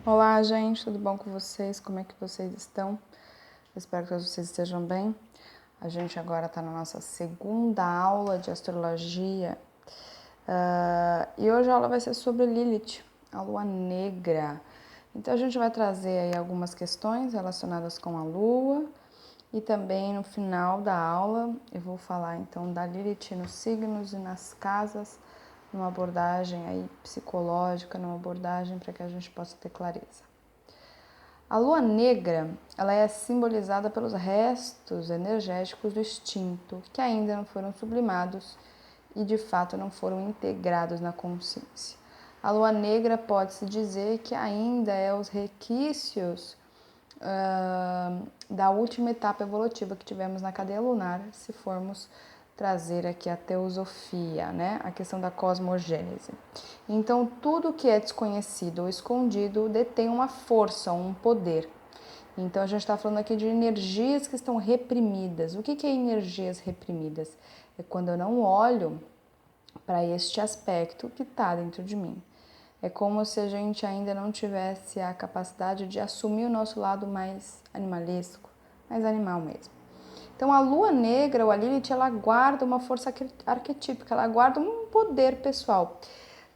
Olá, gente, tudo bom com vocês? Como é que vocês estão? Eu espero que vocês estejam bem. A gente agora está na nossa segunda aula de astrologia e hoje a aula vai ser sobre Lilith, a lua negra. Então a gente vai trazer aí algumas questões relacionadas com a lua e também no final da aula eu vou falar então da Lilith nos signos e nas casas, numa abordagem aí psicológica, numa abordagem para que a gente possa ter clareza. A lua negra, ela é simbolizada pelos restos energéticos do instinto, que ainda não foram sublimados e de fato não foram integrados na consciência. A lua negra pode-se dizer que ainda é os requisitos da última etapa evolutiva que tivemos na cadeia lunar, se formos trazer aqui a teosofia, né? A questão da cosmogênese. Então, tudo que é desconhecido ou escondido detém uma força, um poder. Então, a gente está falando aqui de energias que estão reprimidas. O que é energias reprimidas? É quando eu não olho para este aspecto que está dentro de mim. É como se a gente ainda não tivesse a capacidade de assumir o nosso lado mais animalesco, mais animal mesmo. Então a lua negra, ou a Lilith, ela guarda uma força arquetípica, ela guarda um poder pessoal.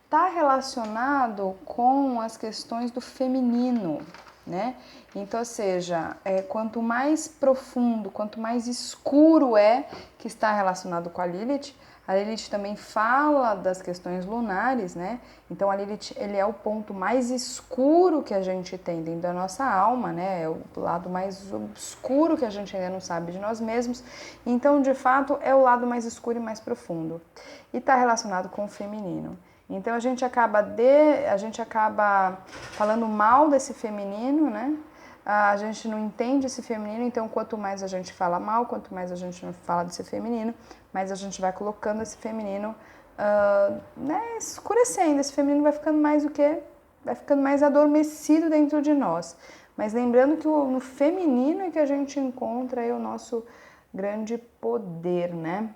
Está relacionado com as questões do feminino, né? Então, ou seja, quanto mais profundo, quanto mais escuro que está relacionado com a Lilith também fala das questões lunares, né? Então a Lilith, ele é o ponto mais escuro que a gente tem dentro da nossa alma, né? É o lado mais obscuro que a gente ainda não sabe de nós mesmos. Então, de fato, é o lado mais escuro e mais profundo. E está relacionado com o feminino. Então a gente acaba falando mal desse feminino, né? A gente não entende esse feminino, então quanto mais a gente fala mal, quanto mais a gente não fala desse feminino, mais a gente vai colocando esse feminino, né, escurecendo. Esse feminino vai ficando mais o quê? Vai ficando mais adormecido dentro de nós. Mas lembrando que no feminino é que a gente encontra aí o nosso grande poder, né?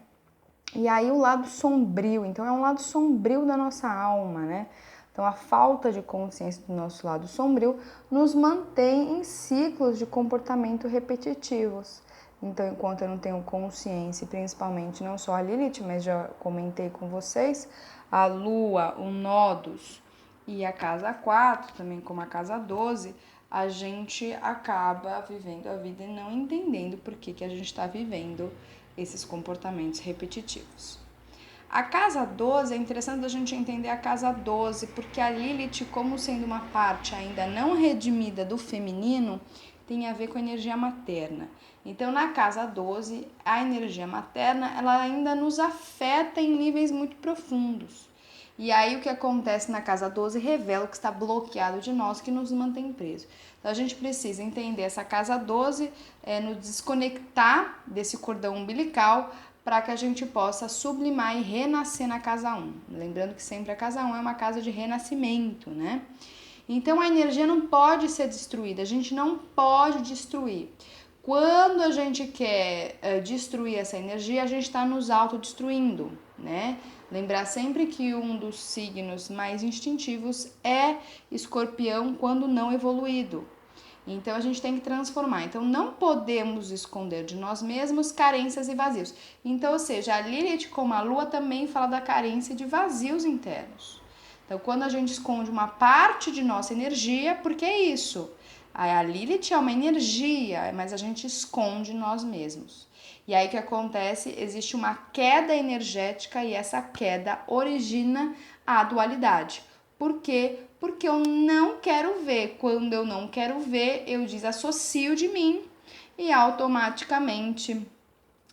E aí o lado sombrio, então é um lado sombrio da nossa alma, né? Então a falta de consciência do nosso lado sombrio nos mantém em ciclos de comportamento repetitivos. Então, enquanto eu não tenho consciência, principalmente não só a Lilith, mas já comentei com vocês, a Lua, o Nodos e a casa 4, também como a casa 12, a gente acaba vivendo a vida e não entendendo por que a gente está vivendo esses comportamentos repetitivos. A casa 12, é interessante a gente entender a casa 12, porque a Lilith, como sendo uma parte ainda não redimida do feminino, tem a ver com a energia materna. Então, na casa 12, a energia materna, ela ainda nos afeta em níveis muito profundos. E aí o que acontece na casa 12 revela o que está bloqueado de nós, que nos mantém presos. Então a gente precisa entender essa casa 12, nos desconectar desse cordão umbilical para que a gente possa sublimar e renascer na casa 1. Lembrando que sempre a casa 1 é uma casa de renascimento, né? Então a energia não pode ser destruída, a gente não pode destruir. Quando a gente quer destruir essa energia, a gente está nos autodestruindo, né? Lembrar sempre que um dos signos mais instintivos é Escorpião quando não evoluído. Então a gente tem que transformar. Então não podemos esconder de nós mesmos carências e vazios. Então, ou seja, a Lilith como a Lua também fala da carência de vazios internos. Então, quando a gente esconde uma parte de nossa energia, porque é isso. A Lilith é uma energia, mas a gente esconde nós mesmos. E aí o que acontece? Existe uma queda energética e essa queda origina a dualidade. Por quê? Porque eu não quero ver. Quando eu não quero ver, eu desassocio de mim e automaticamente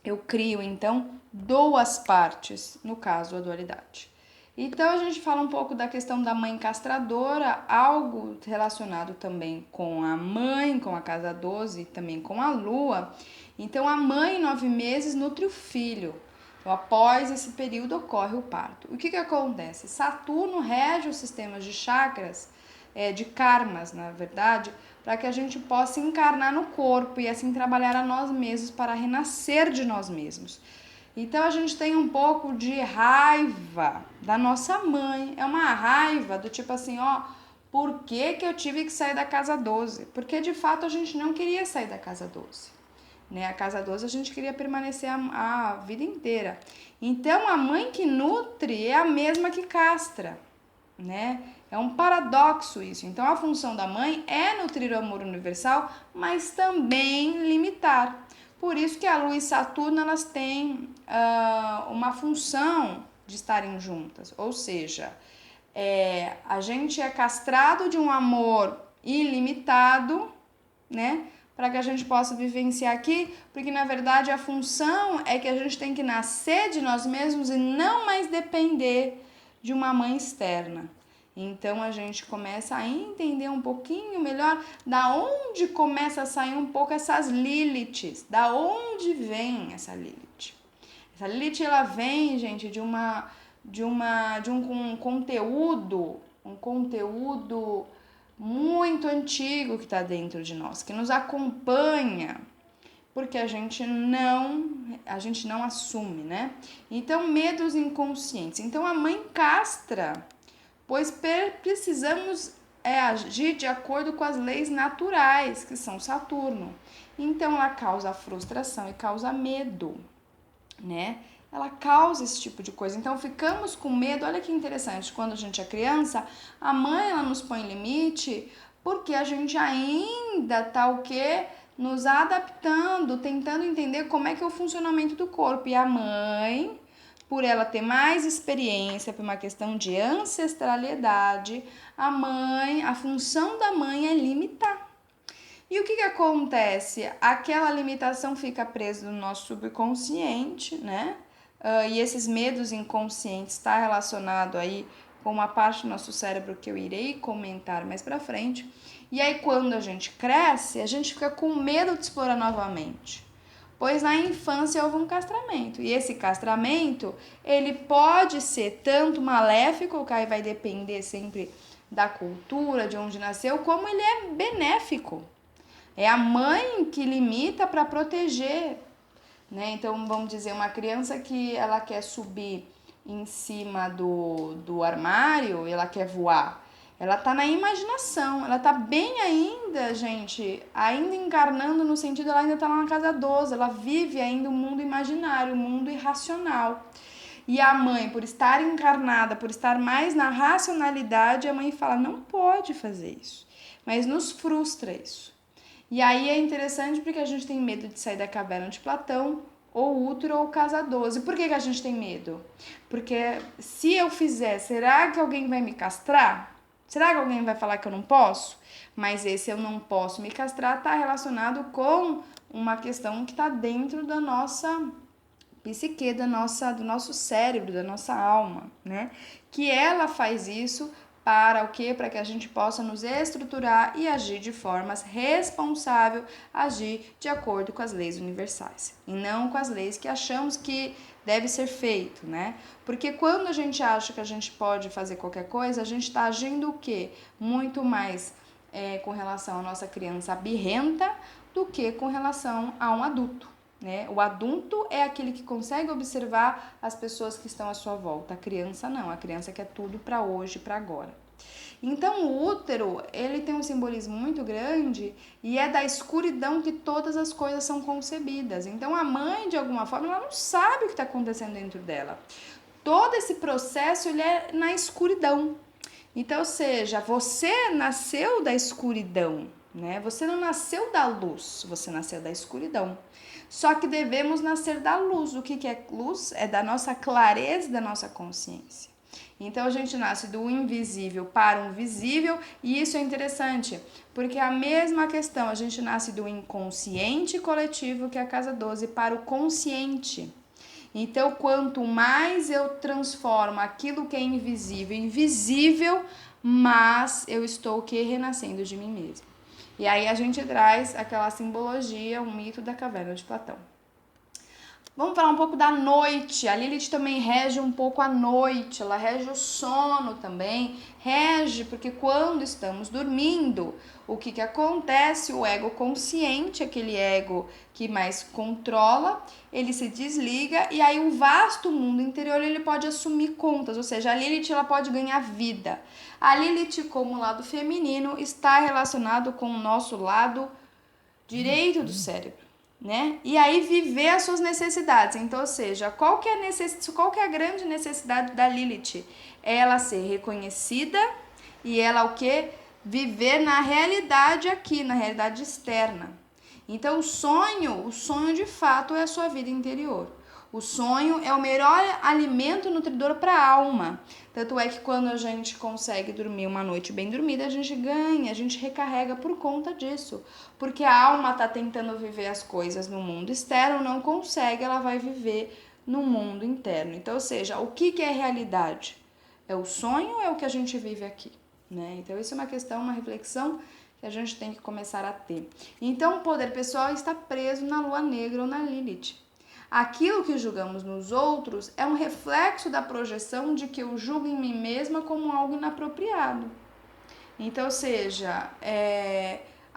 eu crio, então, duas partes, no caso, a dualidade. Então, a gente fala um pouco da questão da mãe castradora, algo relacionado também com a mãe, com a casa 12, também com a lua. Então, a mãe, 9 meses, nutre o filho. Então, após esse período, ocorre o parto. O que acontece? Saturno rege os sistemas de chakras, de karmas, na verdade, para que a gente possa encarnar no corpo e assim trabalhar a nós mesmos para renascer de nós mesmos. Então a gente tem um pouco de raiva da nossa mãe. É uma raiva do tipo assim, ó, Por que que eu tive que sair da casa 12? Porque de fato a gente não queria sair da casa 12. Né? A casa 12 a gente queria permanecer a vida inteira. Então a mãe que nutre é a mesma que castra, né? É um paradoxo isso. Então a função da mãe é nutrir o amor universal, mas também limitar. Por isso que a Lua e Saturno elas têm uma função de estarem juntas, ou seja, a gente é castrado de um amor ilimitado, né? Para que a gente possa vivenciar aqui, porque na verdade a função é que a gente tem que nascer de nós mesmos e não mais depender de uma mãe externa. Então a gente começa a entender um pouquinho melhor da onde começa a sair um pouco essas Liliths, da onde vem essa Lilith. Essa Lilith ela vem, gente, de um conteúdo muito antigo que está dentro de nós, que nos acompanha, porque a gente não assume, né? Então, medos inconscientes. Então, a mãe castra, pois precisamos agir de acordo com as leis naturais, que são Saturno. Então, ela causa frustração e causa medo, né? Ela causa esse tipo de coisa. Então, ficamos com medo. Olha que interessante, quando a gente é criança, a mãe ela nos põe limite porque a gente ainda tá o quê? Nos adaptando, tentando entender como é que é o funcionamento do corpo. E a mãe, por ela ter mais experiência, por uma questão de ancestralidade, a função da mãe é limitar. E o que acontece? Aquela limitação fica presa no nosso subconsciente, né? E esses medos inconscientes está relacionado aí com uma parte do nosso cérebro que eu irei comentar mais pra frente. E aí quando a gente cresce, a gente fica com medo de explorar novamente. Pois na infância houve um castramento. E esse castramento, ele pode ser tanto maléfico, que aí vai depender sempre da cultura, de onde nasceu, como ele é benéfico. É a mãe que limita para proteger, né? Então, vamos dizer, uma criança que ela quer subir em cima do armário, ela quer voar. Ela tá na imaginação, ela tá bem ainda, gente, ainda encarnando no sentido, ela ainda tá lá na casa 12, ela vive ainda o mundo imaginário, o mundo irracional. E a mãe, por estar encarnada, por estar mais na racionalidade, a mãe fala, não pode fazer isso. Mas nos frustra isso. E aí é interessante porque a gente tem medo de sair da caverna de Platão, ou útero ou casa 12. Por que a gente tem medo? Porque se eu fizer, será que alguém vai me castrar? Será que alguém vai falar que eu não posso? Mas esse eu não posso me castrar está relacionado com uma questão que está dentro da nossa psique, do nosso cérebro, da nossa alma, né? Que ela faz isso para o quê? Para que a gente possa nos estruturar e agir de formas responsáveis, agir de acordo com as leis universais e não com as leis que achamos que deve ser feito, né? Porque quando a gente acha que a gente pode fazer qualquer coisa, a gente está agindo o quê? Muito mais com relação à nossa criança birrenta do que com relação a um adulto. Né? O adulto é aquele que consegue observar as pessoas que estão à sua volta. A criança não, a criança quer tudo para hoje, para agora. Então o útero, ele tem um simbolismo muito grande e é da escuridão que todas as coisas são concebidas. Então a mãe, de alguma forma, ela não sabe o que está acontecendo dentro dela. Todo esse processo, ele é na escuridão. Então, ou seja, você nasceu da escuridão, né? Você não nasceu da luz, você nasceu da escuridão. Só que devemos nascer da luz. O que é luz? É da nossa clareza, da nossa consciência. Então a gente nasce do invisível para o visível, e isso é interessante, porque é a mesma questão, a gente nasce do inconsciente coletivo, que é a casa 12, para o consciente. Então, quanto mais eu transformo aquilo que é invisível em visível, mais eu estou renascendo de mim mesma. E aí a gente traz aquela simbologia, o mito da caverna de Platão. Vamos falar um pouco da noite. A Lilith também rege um pouco a noite, ela rege o sono também, rege porque quando estamos dormindo, o que acontece? O ego consciente, aquele ego que mais controla, ele se desliga e aí o vasto mundo interior ele pode assumir contas, ou seja, a Lilith ela pode ganhar vida. A Lilith, como lado feminino, está relacionado com o nosso lado direito do cérebro. Né? E aí viver as suas necessidades. Então, ou seja, qual que é a grande necessidade da Lilith? É ela ser reconhecida e ela o quê? Viver na realidade aqui, na realidade externa. Então, o sonho de fato é a sua vida interior. O sonho é o melhor alimento nutridor para a alma. Tanto é que quando a gente consegue dormir uma noite bem dormida, a gente ganha, a gente recarrega por conta disso. Porque a alma está tentando viver as coisas no mundo externo, não consegue, ela vai viver no mundo interno. Então, ou seja, o que é realidade? É o sonho ou é o que a gente vive aqui? Né? Então, isso é uma questão, uma reflexão que a gente tem que começar a ter. Então, o poder pessoal está preso na lua negra ou na Lilith. Aquilo que julgamos nos outros é um reflexo da projeção de que eu julgo em mim mesma como algo inapropriado. Então, ou seja,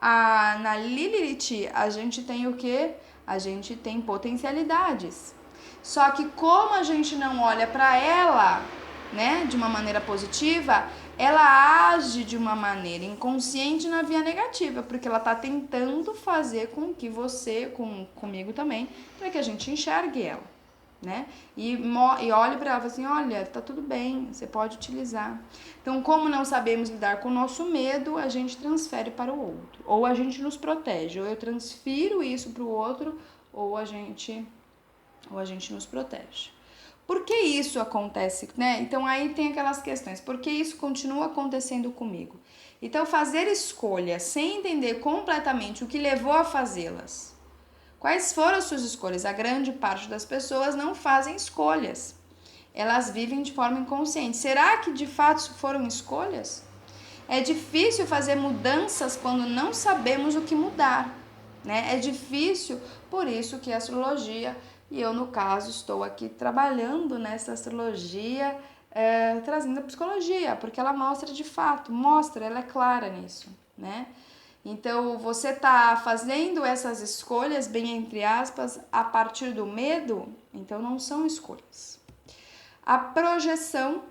na Lilith a gente tem o quê? A gente tem potencialidades. Só que como a gente não olha para ela, né, de uma maneira positiva, ela age de uma maneira inconsciente na via negativa, porque ela tá tentando fazer com que você, comigo também, para que a gente enxergue ela, né? E olhe para ela e fale assim, olha, tá tudo bem, você pode utilizar. Então, como não sabemos lidar com o nosso medo, a gente transfere para o outro. Ou a gente nos protege, ou eu transfiro isso para o outro, ou a gente nos protege. Por que isso acontece, né? Então aí tem aquelas questões, por que isso continua acontecendo comigo? Então fazer escolhas sem entender completamente o que levou a fazê-las. Quais foram as suas escolhas? A grande parte das pessoas não fazem escolhas. Elas vivem de forma inconsciente. Será que de fato foram escolhas? É difícil fazer mudanças quando não sabemos o que mudar, né? É difícil, por isso que a astrologia, e eu no caso estou aqui trabalhando nessa astrologia, trazendo a psicologia, porque ela mostra de fato, ela é clara nisso, né? Então, você está fazendo essas escolhas, bem entre aspas, a partir do medo, então não são escolhas. A projeção,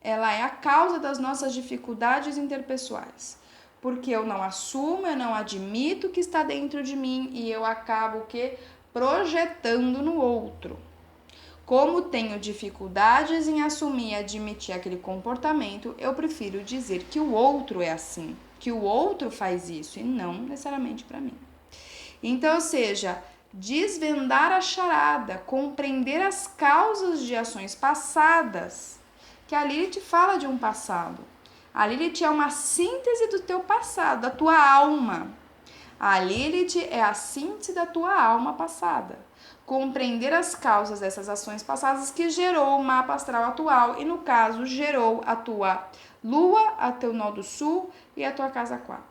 ela é a causa das nossas dificuldades interpessoais. Porque eu não assumo, eu não admito que está dentro de mim e eu acabo o quê? Projetando no outro. Como tenho dificuldades em assumir e admitir aquele comportamento, eu prefiro dizer que o outro é assim, que o outro faz isso e não necessariamente para mim. Então, ou seja, desvendar a charada, compreender as causas de ações passadas, que a Lilith fala de um passado. A Lilith é uma síntese do teu passado, da tua alma. A Lilith é a síntese da tua alma passada. Compreender as causas dessas ações passadas que gerou o mapa astral atual e, no caso, gerou a tua lua, a teu nó do sul e a tua casa 4.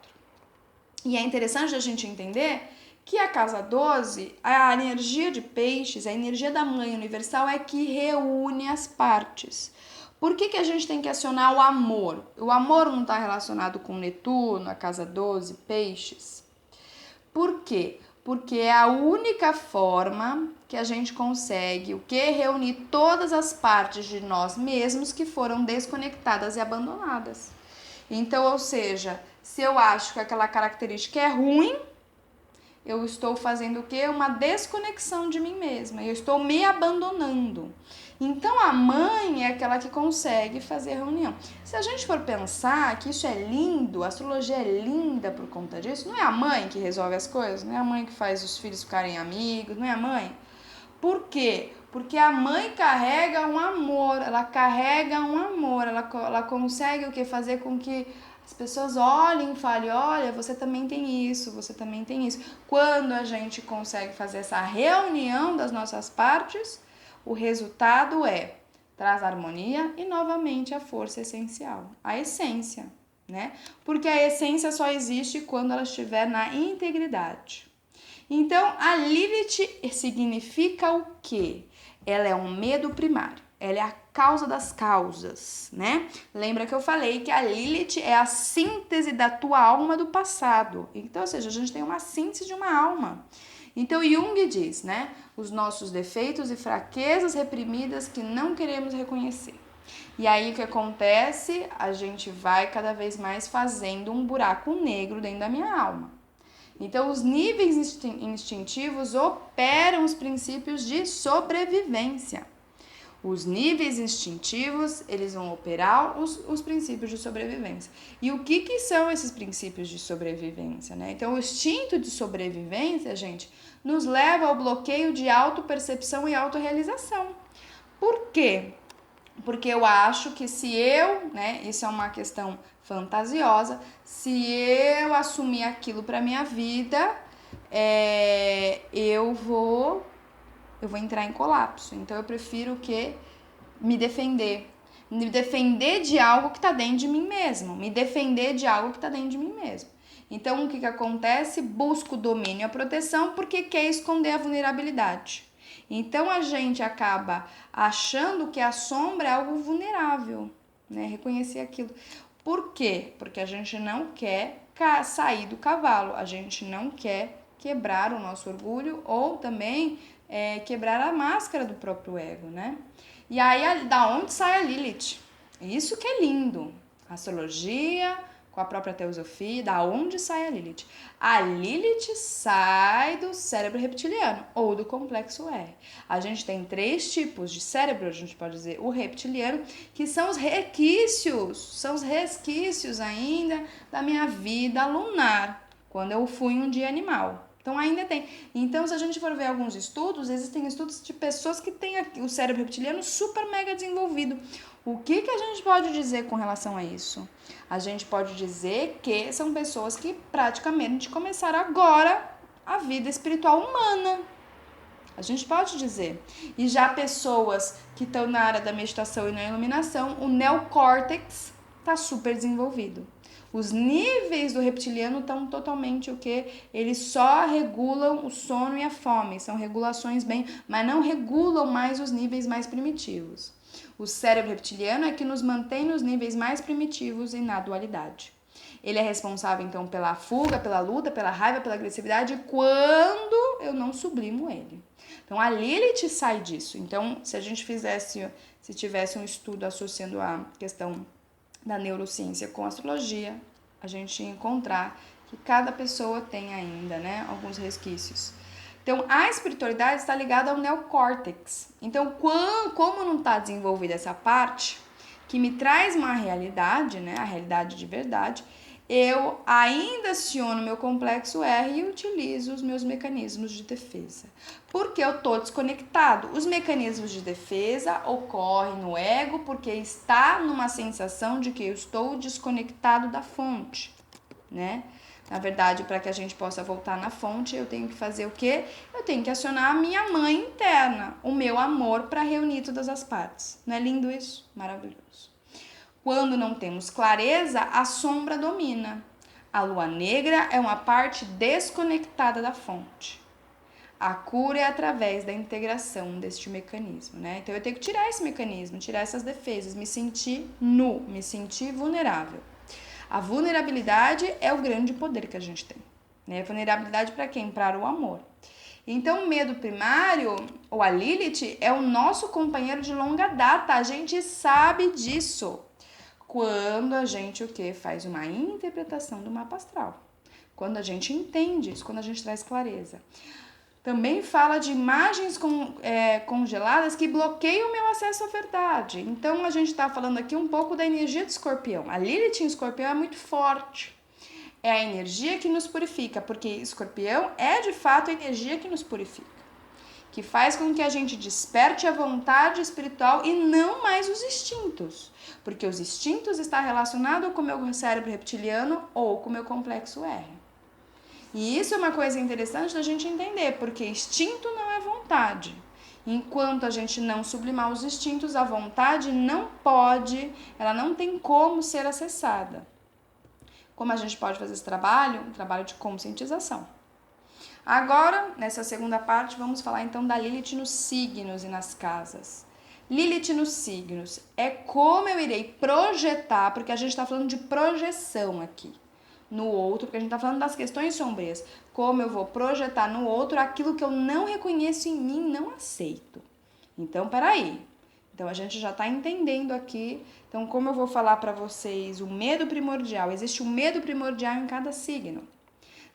E é interessante a gente entender que a casa 12, a energia de peixes, a energia da mãe universal é que reúne as partes. Por que a gente tem que acionar o amor? O amor não está relacionado com Netuno, a casa 12, peixes? Por quê? Porque é a única forma que a gente consegue o que? Reunir todas as partes de nós mesmos que foram desconectadas e abandonadas. Então, ou seja, se eu acho que aquela característica é ruim, eu estou fazendo o quê? Uma desconexão de mim mesma, eu estou me abandonando. Então, a mãe é aquela que consegue fazer reunião. Se a gente for pensar que isso é lindo, a astrologia é linda por conta disso, não é a mãe que resolve as coisas, não é a mãe que faz os filhos ficarem amigos, não é a mãe? Por quê? Porque a mãe carrega um amor, ela consegue o quê? Fazer com que as pessoas olhem e falem, olha, você também tem isso, você também tem isso. Quando a gente consegue fazer essa reunião das nossas partes, o resultado traz harmonia e novamente a força essencial, a essência, né? Porque a essência só existe quando ela estiver na integridade. Então, a Lilith significa o quê? Ela é um medo primário. Ela é a causa das causas, né? Lembra que eu falei que a Lilith é a síntese da tua alma do passado. Então, ou seja, a gente tem uma síntese de uma alma. Então, Jung diz, né? Os nossos defeitos e fraquezas reprimidas que não queremos reconhecer. E aí, o que acontece? A gente vai cada vez mais fazendo um buraco negro dentro da minha alma. Então, os níveis instintivos operam os princípios de sobrevivência. Os níveis instintivos, eles vão operar os princípios de sobrevivência. E o que são esses princípios de sobrevivência, né? Então, o instinto de sobrevivência, gente, nos leva ao bloqueio de autopercepção e autorrealização. Por quê? Porque eu acho que se eu, né, isso é uma questão fantasiosa, se eu assumir aquilo para minha vida, eu vou entrar em colapso. Então eu prefiro me defender de algo que está dentro de mim mesmo, Então o que acontece? Busco o domínio e a proteção porque quer esconder a vulnerabilidade. Então a gente acaba achando que a sombra é algo vulnerável, né? Reconhecer aquilo. Por quê? Porque a gente não quer sair do cavalo, a gente não quer quebrar o nosso orgulho ou também quebrar a máscara do próprio ego, né? E aí, da onde sai a Lilith? Isso que é lindo. Astrologia, com a própria teosofia, da onde sai a Lilith? A Lilith sai do cérebro reptiliano ou do complexo R. A gente tem 3 tipos de cérebro, a gente pode dizer o reptiliano, que são os resquícios ainda da minha vida lunar, quando eu fui um dia animal. Então ainda tem. Então, se a gente for ver alguns estudos, existem estudos de pessoas que têm o cérebro reptiliano super mega desenvolvido. O que a gente pode dizer com relação a isso? A gente pode dizer que são pessoas que praticamente começaram agora a vida espiritual humana. A gente pode dizer. E já pessoas que estão na área da meditação e na iluminação, o neocórtex está super desenvolvido. Os níveis do reptiliano estão totalmente eles só regulam o sono e a fome, são regulações mas não regulam mais os níveis mais primitivos. O cérebro reptiliano é que nos mantém nos níveis mais primitivos e na dualidade. Ele é responsável, então, pela fuga, pela luta, pela raiva, pela agressividade, quando eu não sublimo ele. Então, a Lilith sai disso. Então, se a gente tivesse um estudo associando a questão da neurociência com a astrologia, a gente ia encontrar que cada pessoa tem ainda, né, alguns resquícios. Então, a espiritualidade está ligada ao neocórtex. Então, como não está desenvolvida essa parte, que me traz uma realidade, né, a realidade de verdade, eu ainda aciono meu complexo R e utilizo os meus mecanismos de defesa. Porque eu estou desconectado. Os mecanismos de defesa ocorrem no ego porque está numa sensação de que eu estou desconectado da fonte, né? Na verdade, para que a gente possa voltar na fonte, eu tenho que fazer o quê? Eu tenho que acionar a minha mãe interna, o meu amor para reunir todas as partes. Não é lindo isso? Maravilhoso. Quando não temos clareza, a sombra domina. A lua negra é uma parte desconectada da fonte. A cura é através da integração deste mecanismo, né? Então eu tenho que tirar esse mecanismo, tirar essas defesas, me sentir nu, me sentir vulnerável. A vulnerabilidade é o grande poder que a gente tem, né? Vulnerabilidade para quem? Para o amor. Então, o medo primário, ou a Lilith, é o nosso companheiro de longa data. A gente sabe disso. Quando a gente faz uma interpretação do mapa astral. Quando a gente entende isso, quando a gente traz clareza. Também fala de imagens congeladas que bloqueiam o meu acesso à verdade. Então, a gente está falando aqui um pouco da energia de escorpião. A Lilith em escorpião é muito forte. É a energia que nos purifica, porque escorpião é de fato a energia que nos purifica. Que faz com que a gente desperte a vontade espiritual e não mais os instintos. Porque os instintos estão relacionados com o meu cérebro reptiliano ou com o meu complexo R. E isso é uma coisa interessante da gente entender, porque instinto não é vontade. Enquanto a gente não sublimar os instintos, a vontade ela não tem como ser acessada. Como a gente pode fazer esse trabalho? Um trabalho de conscientização. Agora, nessa segunda parte, vamos falar então da Lilith nos signos e nas casas. Lilith nos signos é como eu irei projetar, porque a gente está falando de projeção aqui no outro, porque a gente está falando das questões sombrias. Como eu vou projetar no outro aquilo que eu não reconheço em mim, não aceito. Então, peraí. Então, a gente já está entendendo aqui. Então, como eu vou falar para vocês o medo primordial? Existe um medo primordial em cada signo.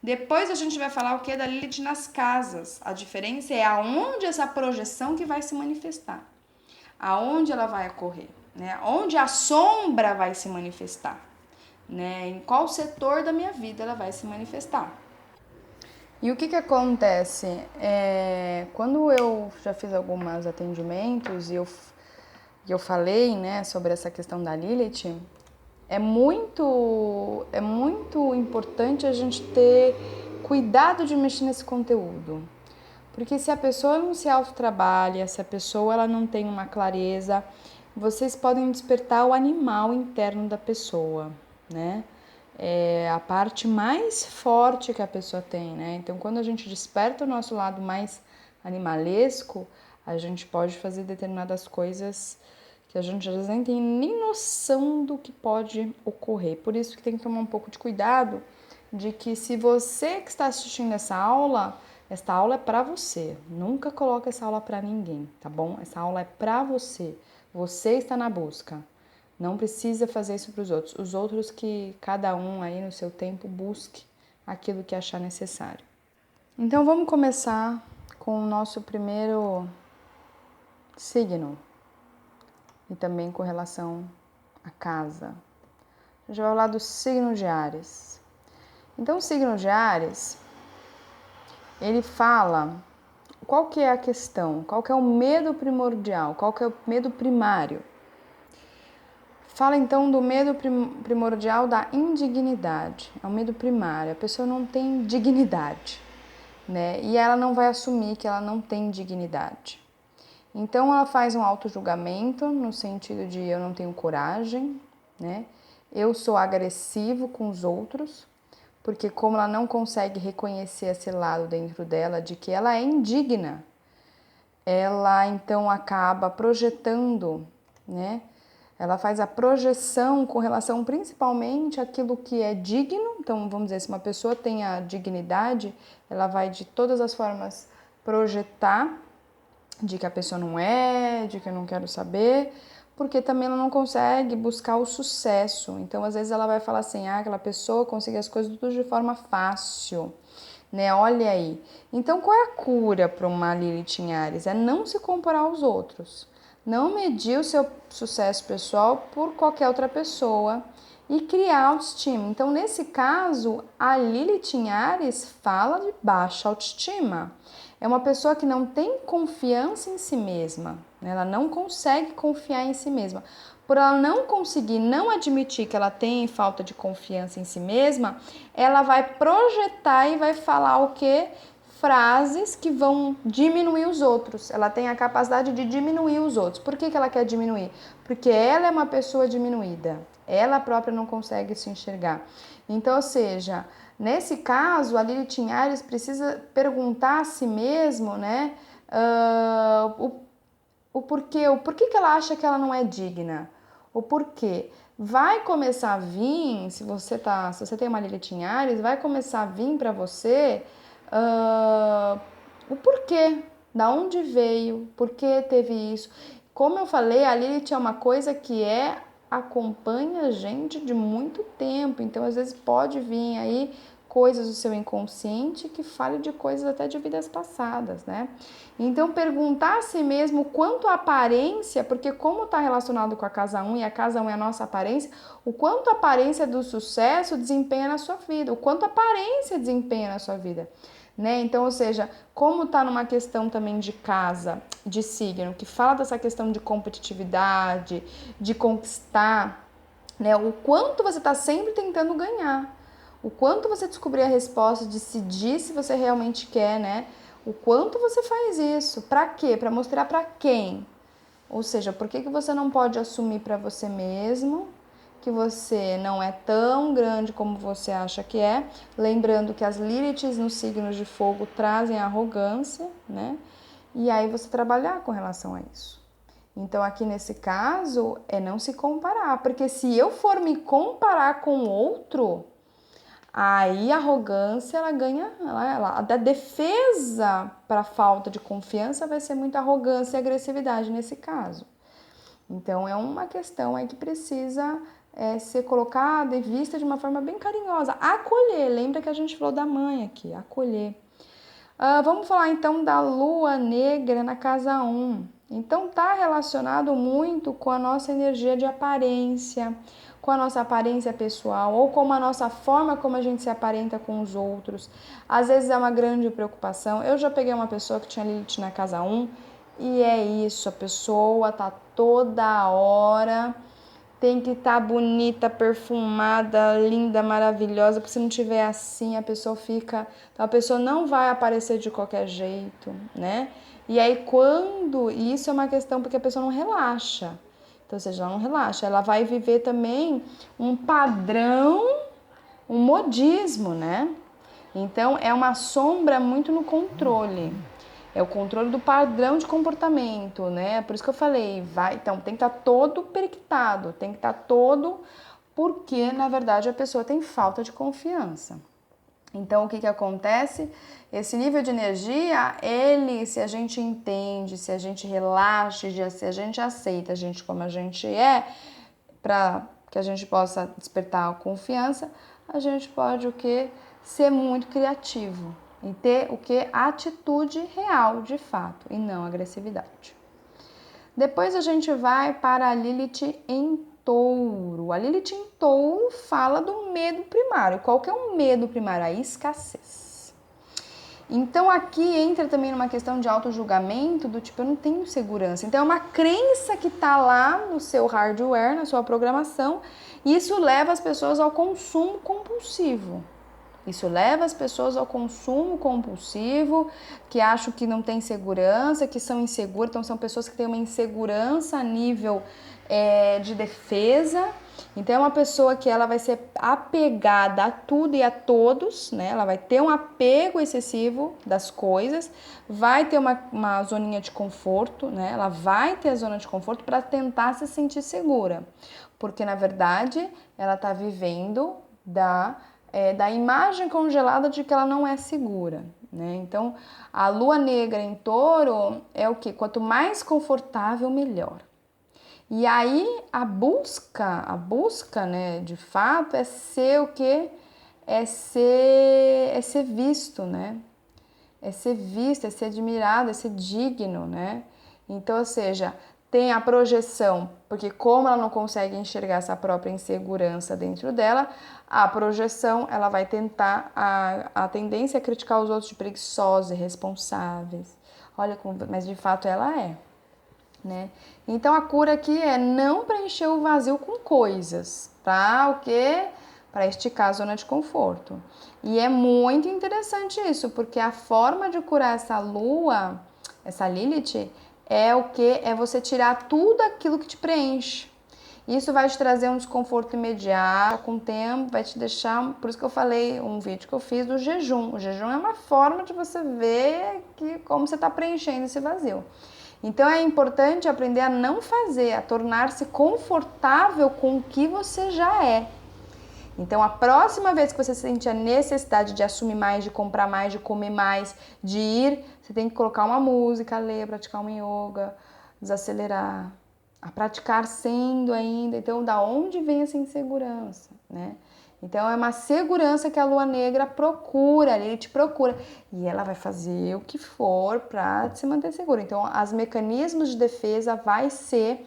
Depois a gente vai falar o que é da Lilith nas casas. A diferença é aonde essa projeção que vai se manifestar. Aonde ela vai ocorrer, né? Onde a sombra vai se manifestar, né? Em qual setor da minha vida ela vai se manifestar. E o que acontece? Quando eu já fiz alguns atendimentos e eu falei, né, sobre essa questão da Lilith, é muito importante a gente ter cuidado de mexer nesse conteúdo. Porque se a pessoa não se autotrabalha, se a pessoa ela não tem uma clareza, vocês podem despertar o animal interno da pessoa, né? É a parte mais forte que a pessoa tem, né? Então, quando a gente desperta o nosso lado mais animalesco, a gente pode fazer determinadas coisas que a gente às vezes nem tem nem noção do que pode ocorrer. Por isso que tem que tomar um pouco de cuidado de que se você que está assistindo essa aula é para você. Nunca coloque essa aula para ninguém, tá bom? Essa aula é para você. Você está na busca. Não precisa fazer isso para os outros. Os outros que cada um aí no seu tempo busque aquilo que achar necessário. Então vamos começar com o nosso primeiro signo e também com relação à casa. A gente vai falar do signo de Áries. Então o signo de Áries, ele fala qual que é a questão, qual que é o medo primordial, qual que é o medo primário. Fala então do medo primordial da indignidade, é o medo primário, a pessoa não tem dignidade, né? E ela não vai assumir que ela não tem dignidade. Então ela faz um auto-julgamento no sentido de eu não tenho coragem, né? Eu sou agressivo com os outros, porque como ela não consegue reconhecer esse lado dentro dela de que ela é indigna, ela então acaba projetando, né? Ela faz a projeção com relação principalmente àquilo que é digno. Então, vamos dizer, se uma pessoa tem a dignidade, ela vai de todas as formas projetar de que a pessoa não é, de que eu não quero saber, porque também ela não consegue buscar o sucesso. Então, às vezes ela vai falar assim, aquela pessoa consegue as coisas tudo de forma fácil, né? Olha aí. Então, qual é a cura para uma Lilith em Áries? É não se comparar aos outros. Não medir o seu sucesso pessoal por qualquer outra pessoa e criar autoestima. Então, nesse caso, a Lilith em Áries fala de baixa autoestima. É uma pessoa que não tem confiança em si mesma, né? Ela não consegue confiar em si mesma. Por ela não conseguir, não admitir que ela tem falta de confiança em si mesma, ela vai projetar e vai falar o quê? Frases que vão diminuir os outros. Ela tem a capacidade de diminuir os outros. Por que ela quer diminuir? Porque ela é uma pessoa diminuída. Ela própria não consegue se enxergar. Então, ou seja, nesse caso, a Lilith em Áries precisa perguntar a si mesmo, né? O porquê que ela acha que ela não é digna? O porquê? Vai começar a vir, se você tem uma Lilith em Áries, vai começar a vir para você o porquê, da onde veio, por que teve isso. Como eu falei, a Lilith é uma coisa que acompanha a gente de muito tempo, então às vezes pode vir aí coisas do seu inconsciente que fale de coisas até de vidas passadas, né? Então perguntar a si mesmo quanto a aparência, porque como está relacionado com a casa 1 e a casa 1 é a nossa aparência, o quanto a aparência do sucesso desempenha na sua vida, o quanto a aparência desempenha na sua vida. Né? Então, ou seja, como está numa questão também de casa, de signo, que fala dessa questão de competitividade, de conquistar, né? O quanto você está sempre tentando ganhar, o quanto você descobrir a resposta, decidir se você realmente quer, né? O quanto você faz isso, para quê? Para mostrar para quem? Ou seja, por que você não pode assumir para você mesmo que você não é tão grande como você acha que é. Lembrando que as Liliths nos signos de fogo trazem arrogância, né? E aí você trabalhar com relação a isso. Então, aqui nesse caso, é não se comparar, porque se eu for me comparar com outro, aí a arrogância, ela ganha, a defesa para falta de confiança vai ser muita arrogância e agressividade nesse caso. Então, é uma questão aí que precisa ser colocada e vista de uma forma bem carinhosa. Acolher, lembra que a gente falou da mãe aqui, acolher. Vamos falar então da lua negra na casa 1. Então tá relacionado muito com a nossa energia de aparência, com a nossa aparência pessoal ou com a nossa forma como a gente se aparenta com os outros. Às vezes é uma grande preocupação. Eu já peguei uma pessoa que tinha Lilith na casa 1 e é isso, a pessoa tá toda hora, tem que estar bonita, perfumada, linda, maravilhosa, porque se não tiver assim, a pessoa fica... Então, a pessoa não vai aparecer de qualquer jeito, né? E aí, e isso é uma questão porque a pessoa não relaxa. Então, ou seja, ela não relaxa. Ela vai viver também um padrão, um modismo, né? Então, é uma sombra muito no controle. É o controle do padrão de comportamento, né? Por isso que eu falei, então tem que estar todo periquitado, tem que estar todo, porque na verdade a pessoa tem falta de confiança. Então o que acontece? Esse nível de energia, se a gente entende, se a gente relaxa, se a gente aceita a gente como a gente é, para que a gente possa despertar a confiança, a gente pode o quê? Ser muito criativo. E ter o que? Atitude real, de fato, e não agressividade. Depois a gente vai para a Lilith em Touro. A Lilith em Touro fala do medo primário. Qual que é o medo primário? A escassez. Então aqui entra também numa questão de auto-julgamento, do tipo, eu não tenho segurança. Então é uma crença que está lá no seu hardware, na sua programação, e isso leva as pessoas ao consumo compulsivo. Isso leva as pessoas ao consumo compulsivo, que acham que não tem segurança, que são inseguras. Então, são pessoas que têm uma insegurança a nível de defesa. Então, é uma pessoa que ela vai ser apegada a tudo e a todos, né? Ela vai ter um apego excessivo das coisas, vai ter uma zoninha de conforto, né? Ela vai ter a zona de conforto para tentar se sentir segura. Porque, na verdade, ela está vivendo da imagem congelada de que ela não é segura, né? Então, a lua negra em Touro é o quê? Quanto mais confortável, melhor. E aí, a busca, né, de fato, é ser o quê? É ser visto, né? É ser visto, é ser admirado, é ser digno, né? Então, ou seja, tem a projeção, porque como ela não consegue enxergar essa própria insegurança dentro dela, a projeção, ela vai tentar, a tendência é criticar os outros de preguiçosos, irresponsáveis. Olha como, mas de fato ela é, né? Então a cura aqui é não preencher o vazio com coisas, tá? O quê? Para esticar a zona de conforto. E é muito interessante isso, porque a forma de curar essa lua, essa Lilith, é o que? É você tirar tudo aquilo que te preenche. Isso vai te trazer um desconforto imediato, com o tempo, vai te deixar... Por isso que eu falei, um vídeo que eu fiz do jejum. O jejum é uma forma de você ver como você está preenchendo esse vazio. Então é importante aprender a não fazer, a tornar-se confortável com o que você já é. Então, a próxima vez que você sentir a necessidade de assumir mais, de comprar mais, de comer mais, de ir, você tem que colocar uma música, ler, praticar uma yoga, desacelerar, a praticar sendo ainda. Então, da onde vem essa insegurança, né? Então, é uma segurança que a lua negra procura, ele te procura. E ela vai fazer o que for para se manter segura. Então, os mecanismos de defesa vai ser...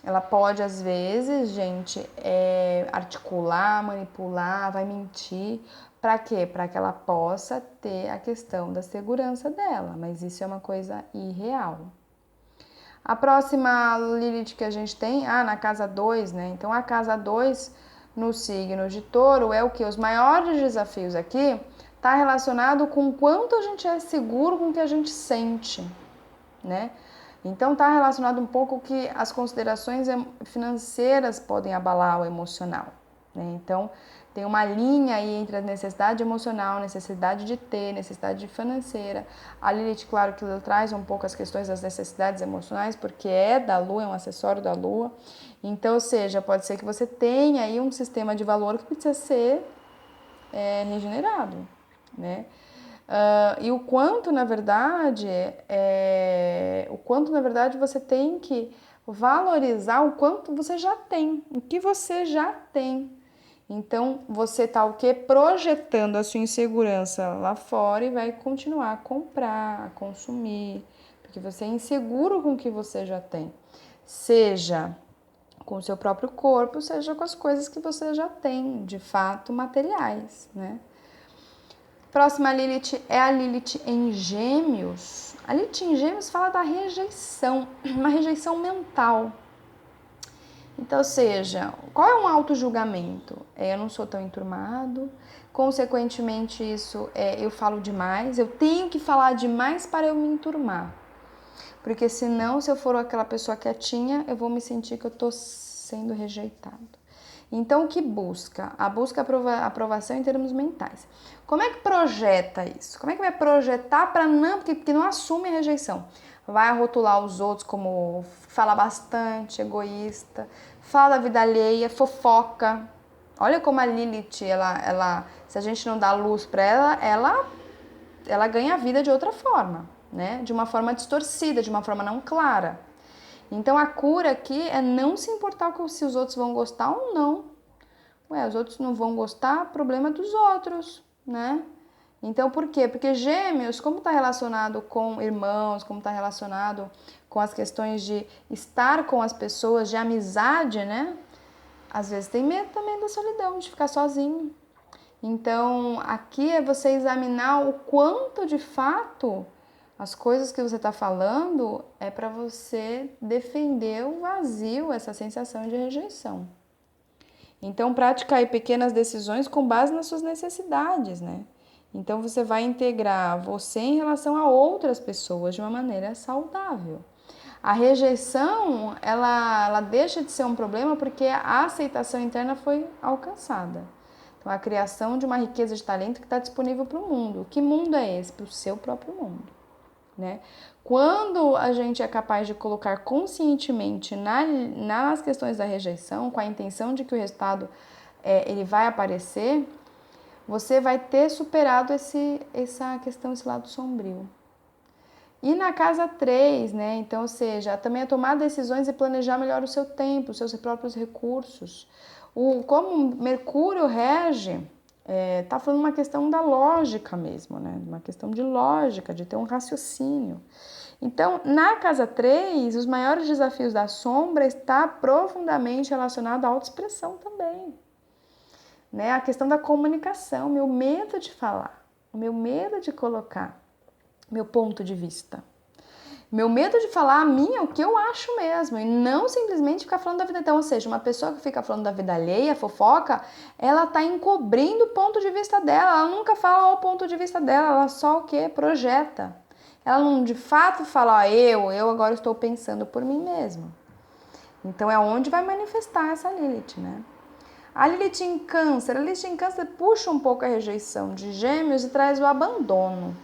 Ela pode, às vezes, gente, articular, manipular, vai mentir. Para quê? Para que ela possa ter a questão da segurança dela. Mas isso é uma coisa irreal. A próxima Lilith que a gente tem, na casa 2, né? Então, a casa 2 no signo de Touro é o que? Os maiores desafios aqui tá relacionado com o quanto a gente é seguro com o que a gente sente, né? Então está relacionado um pouco que as considerações financeiras podem abalar o emocional, né? Então tem uma linha aí entre a necessidade emocional, necessidade de ter, necessidade financeira. A Lilith, claro que ela traz um pouco as questões das necessidades emocionais, porque é da Lua, é um acessório da Lua. Então, ou seja, pode ser que você tenha aí um sistema de valor que precisa ser regenerado, né? E o quanto, na verdade, você tem que valorizar o quanto você já tem, o que você já tem. Então, você tá o quê? Projetando a sua insegurança lá fora e vai continuar a comprar, a consumir, porque você é inseguro com o que você já tem. Seja com o seu próprio corpo, seja com as coisas que você já tem, de fato, materiais, né? Próxima Lilith é a Lilith em Gêmeos. A Lilith em Gêmeos fala da rejeição, uma rejeição mental. Então, ou seja, qual é um auto-julgamento? Eu não sou tão enturmado, consequentemente eu falo demais, eu tenho que falar demais para eu me enturmar. Porque senão, se eu for aquela pessoa quietinha, eu vou me sentir que eu estou sendo rejeitado. Então, o que busca? A busca aprovação em termos mentais. Como é que projeta isso? Como é que vai projetar para não... Porque não assume a rejeição. Vai rotular os outros como fala bastante, egoísta, fala da vida alheia, fofoca. Olha como a Lilith, se a gente não dá luz para ela ganha a vida de outra forma, né? De uma forma distorcida, de uma forma não clara. Então a cura aqui é não se importar com se os outros vão gostar ou não. Os outros não vão gostar, problema dos outros, né? Então por quê? Porque Gêmeos, como está relacionado com irmãos, como está relacionado com as questões de estar com as pessoas, de amizade, né? Às vezes tem medo também da solidão, de ficar sozinho. Então aqui é você examinar o quanto de fato as coisas que você está falando é para você defender o vazio, essa sensação de rejeição. Então, praticar aí pequenas decisões com base nas suas necessidades, né? Então, você vai integrar você em relação a outras pessoas de uma maneira saudável. A rejeição, ela deixa de ser um problema porque a aceitação interna foi alcançada. Então, a criação de uma riqueza de talento que está disponível para o mundo. Que mundo é esse? Para o seu próprio mundo, né? Quando a gente é capaz de colocar conscientemente nas questões da rejeição, com a intenção de que o resultado ele vai aparecer, você vai ter superado essa questão, esse lado sombrio. E na casa 3, né? Então, ou seja, também é tomar decisões e planejar melhor o seu tempo, os seus próprios recursos. Como Mercúrio rege, tá falando uma questão da lógica mesmo, né? Uma questão de lógica, de ter um raciocínio. Então, na casa 3, os maiores desafios da sombra está profundamente relacionado à autoexpressão também, né? A questão da comunicação, meu medo de falar, o meu medo de colocar meu ponto de vista. Meu medo de falar a mim é o que eu acho mesmo, e não simplesmente ficar falando da vida. Então, ou seja, uma pessoa que fica falando da vida alheia, fofoca, ela tá encobrindo o ponto de vista dela, ela nunca fala o ponto de vista dela, ela só o quê? Projeta. Ela não de fato fala, eu agora estou pensando por mim mesma. Então, é onde vai manifestar essa Lilith, né? A Lilith em Câncer puxa um pouco a rejeição de Gêmeos e traz o abandono.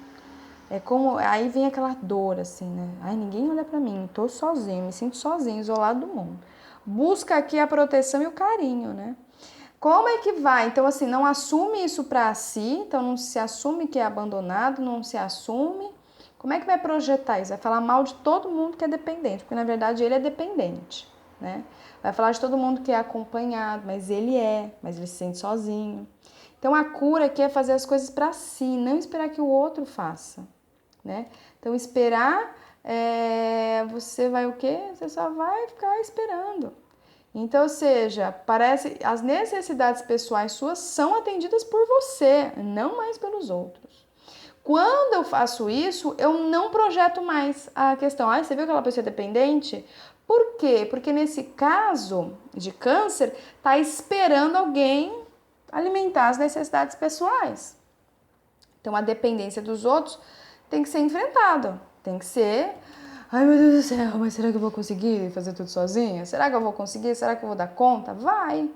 É como, aí vem aquela dor, assim, né? Ai, ninguém olha pra mim, tô sozinho, me sinto sozinho, isolado do mundo. Busca aqui a proteção e o carinho, né? Como é que vai? Então, assim, não assume isso pra si, então não se assume que é abandonado, não se assume. Como é que vai projetar isso? Vai falar mal de todo mundo que é dependente, porque na verdade ele é dependente, né? Vai falar de todo mundo que é acompanhado, mas ele se sente sozinho. Então, a cura aqui é fazer as coisas pra si, não esperar que o outro faça. Né? Então, esperar, você vai o quê? Você só vai ficar esperando. Então, ou seja, parece as necessidades pessoais suas são atendidas por você, não mais pelos outros. Quando eu faço isso, eu não projeto mais a questão. Você viu aquela pessoa dependente? Por quê? Porque nesse caso de câncer, tá esperando alguém alimentar as necessidades pessoais. Então, a dependência dos outros tem que ser enfrentado, tem que ser ai meu Deus do céu, mas será que eu vou conseguir fazer tudo sozinha? Será que eu vou conseguir? Será que eu vou dar conta? Vai!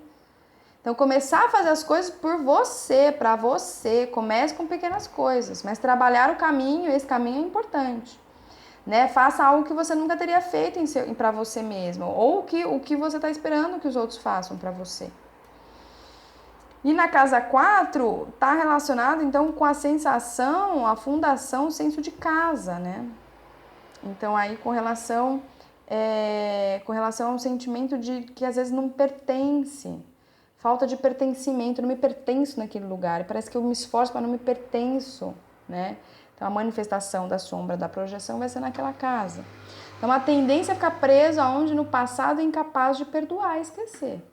Então, começar a fazer as coisas por você, para você. Comece com pequenas coisas, mas trabalhar o caminho, esse caminho é importante. Né? Faça algo que você nunca teria feito para você mesmo, ou o que você está esperando que os outros façam para você. E na casa 4, está relacionado então com a sensação, a fundação, o senso de casa, né? Então aí com relação ao sentimento de que às vezes não pertence, falta de pertencimento, não me pertenço naquele lugar, parece que eu me esforço para não me pertenço, né? Então a manifestação da sombra da projeção vai ser naquela casa. Então a tendência é ficar preso aonde no passado é incapaz de perdoar e esquecer.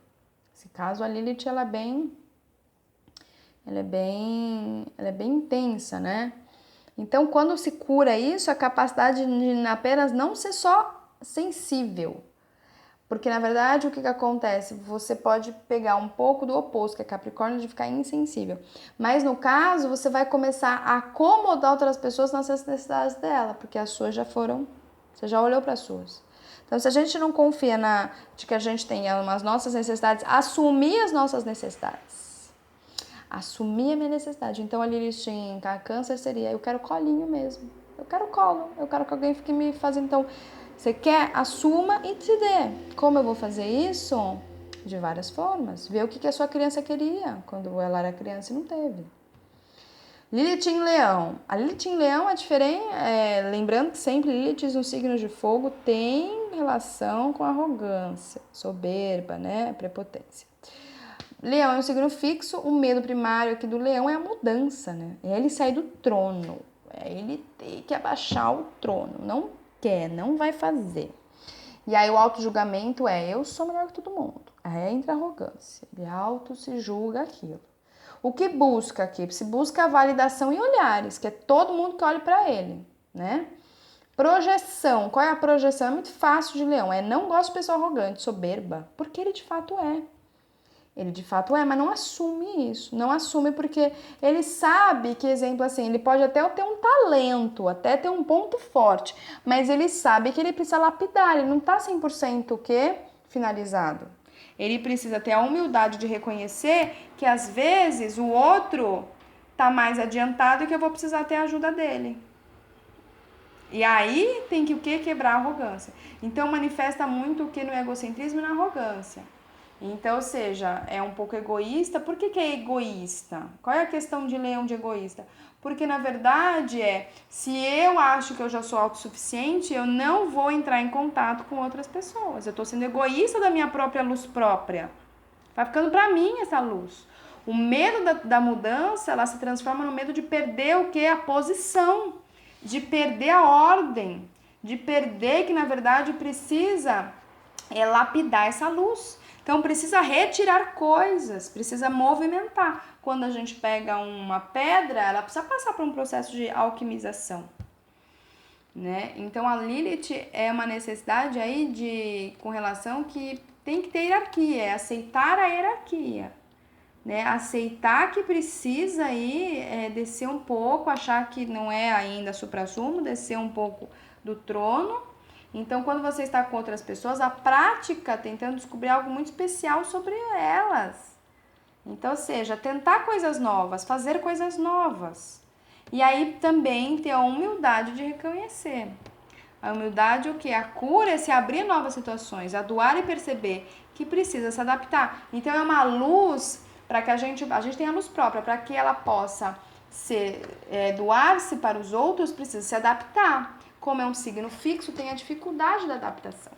Esse caso a Lilith ela é bem intensa, né? Então, quando se cura isso, a capacidade de apenas não ser só sensível. Porque, na verdade, o que acontece? Você pode pegar um pouco do oposto, que é Capricórnio, de ficar insensível. Mas, no caso, você vai começar a acomodar outras pessoas nas necessidades dela, porque as suas já foram, você já olhou para as suas. Então, se a gente não confia de que a gente tem as nossas necessidades, assumir as nossas necessidades. Assumir a minha necessidade. Então, a Lilith em Câncer seria, eu quero colinho mesmo. Eu quero colo. Eu quero que alguém fique me fazendo. Então, você quer? Assuma e te dê. Como eu vou fazer isso? De várias formas. Ver o que a sua criança queria quando ela era criança e não teve. Lilith em Leão. A Lilith em Leão é diferente. Lembrando que sempre Lilith no signo de fogo tem relação com arrogância, soberba, né? Prepotência. Leão é um signo fixo, o medo primário aqui do leão é a mudança, né? É ele sair do trono, é ele ter que abaixar o trono, não quer, não vai fazer. E aí o auto-julgamento é, eu sou melhor que todo mundo. Aí entra a arrogância, ele auto se julga aquilo. O que busca aqui? Se busca a validação em olhares, que é todo mundo que olhe para ele, né? Projeção, qual é a projeção? É muito fácil de leão, não gosta de pessoa arrogante, soberba, porque ele de fato é. Ele de fato é, mas não assume isso. Não assume porque ele sabe que, exemplo assim, ele pode até ter um talento, até ter um ponto forte, mas ele sabe que ele precisa lapidar, ele não tá 100% o quê? Finalizado. Ele precisa ter a humildade de reconhecer que às vezes o outro tá mais adiantado e que eu vou precisar ter a ajuda dele. E aí tem que o quê? Quebrar a arrogância. Então manifesta muito o que no egocentrismo e na arrogância. Então, ou seja, é um pouco egoísta. Por que é egoísta? Qual é a questão de leão de egoísta? Porque, na verdade, se eu acho que eu já sou autossuficiente, eu não vou entrar em contato com outras pessoas. Eu estou sendo egoísta da minha própria luz própria. Vai ficando para mim essa luz. O medo da mudança, ela se transforma no medo de perder o quê? A posição, de perder a ordem, de perder que, na verdade, precisa lapidar essa luz. Então, precisa retirar coisas, precisa movimentar. Quando a gente pega uma pedra, ela precisa passar por um processo de alquimização, né? Então, a Lilith é uma necessidade aí com relação que tem que ter hierarquia, é aceitar a hierarquia, né? Aceitar que precisa aí descer um pouco, achar que não é ainda suprassumo, descer um pouco do trono. Então, quando você está com outras pessoas, a prática tentando descobrir algo muito especial sobre elas. Então, ou seja, tentar coisas novas, fazer coisas novas. E aí também ter a humildade de reconhecer. A humildade, o que? A cura é se abrir a novas situações, a doar e perceber que precisa se adaptar. Então, é uma luz para que a gente tem a luz própria, para que ela possa doar-se para os outros, precisa se adaptar. Como é um signo fixo, tem a dificuldade da adaptação.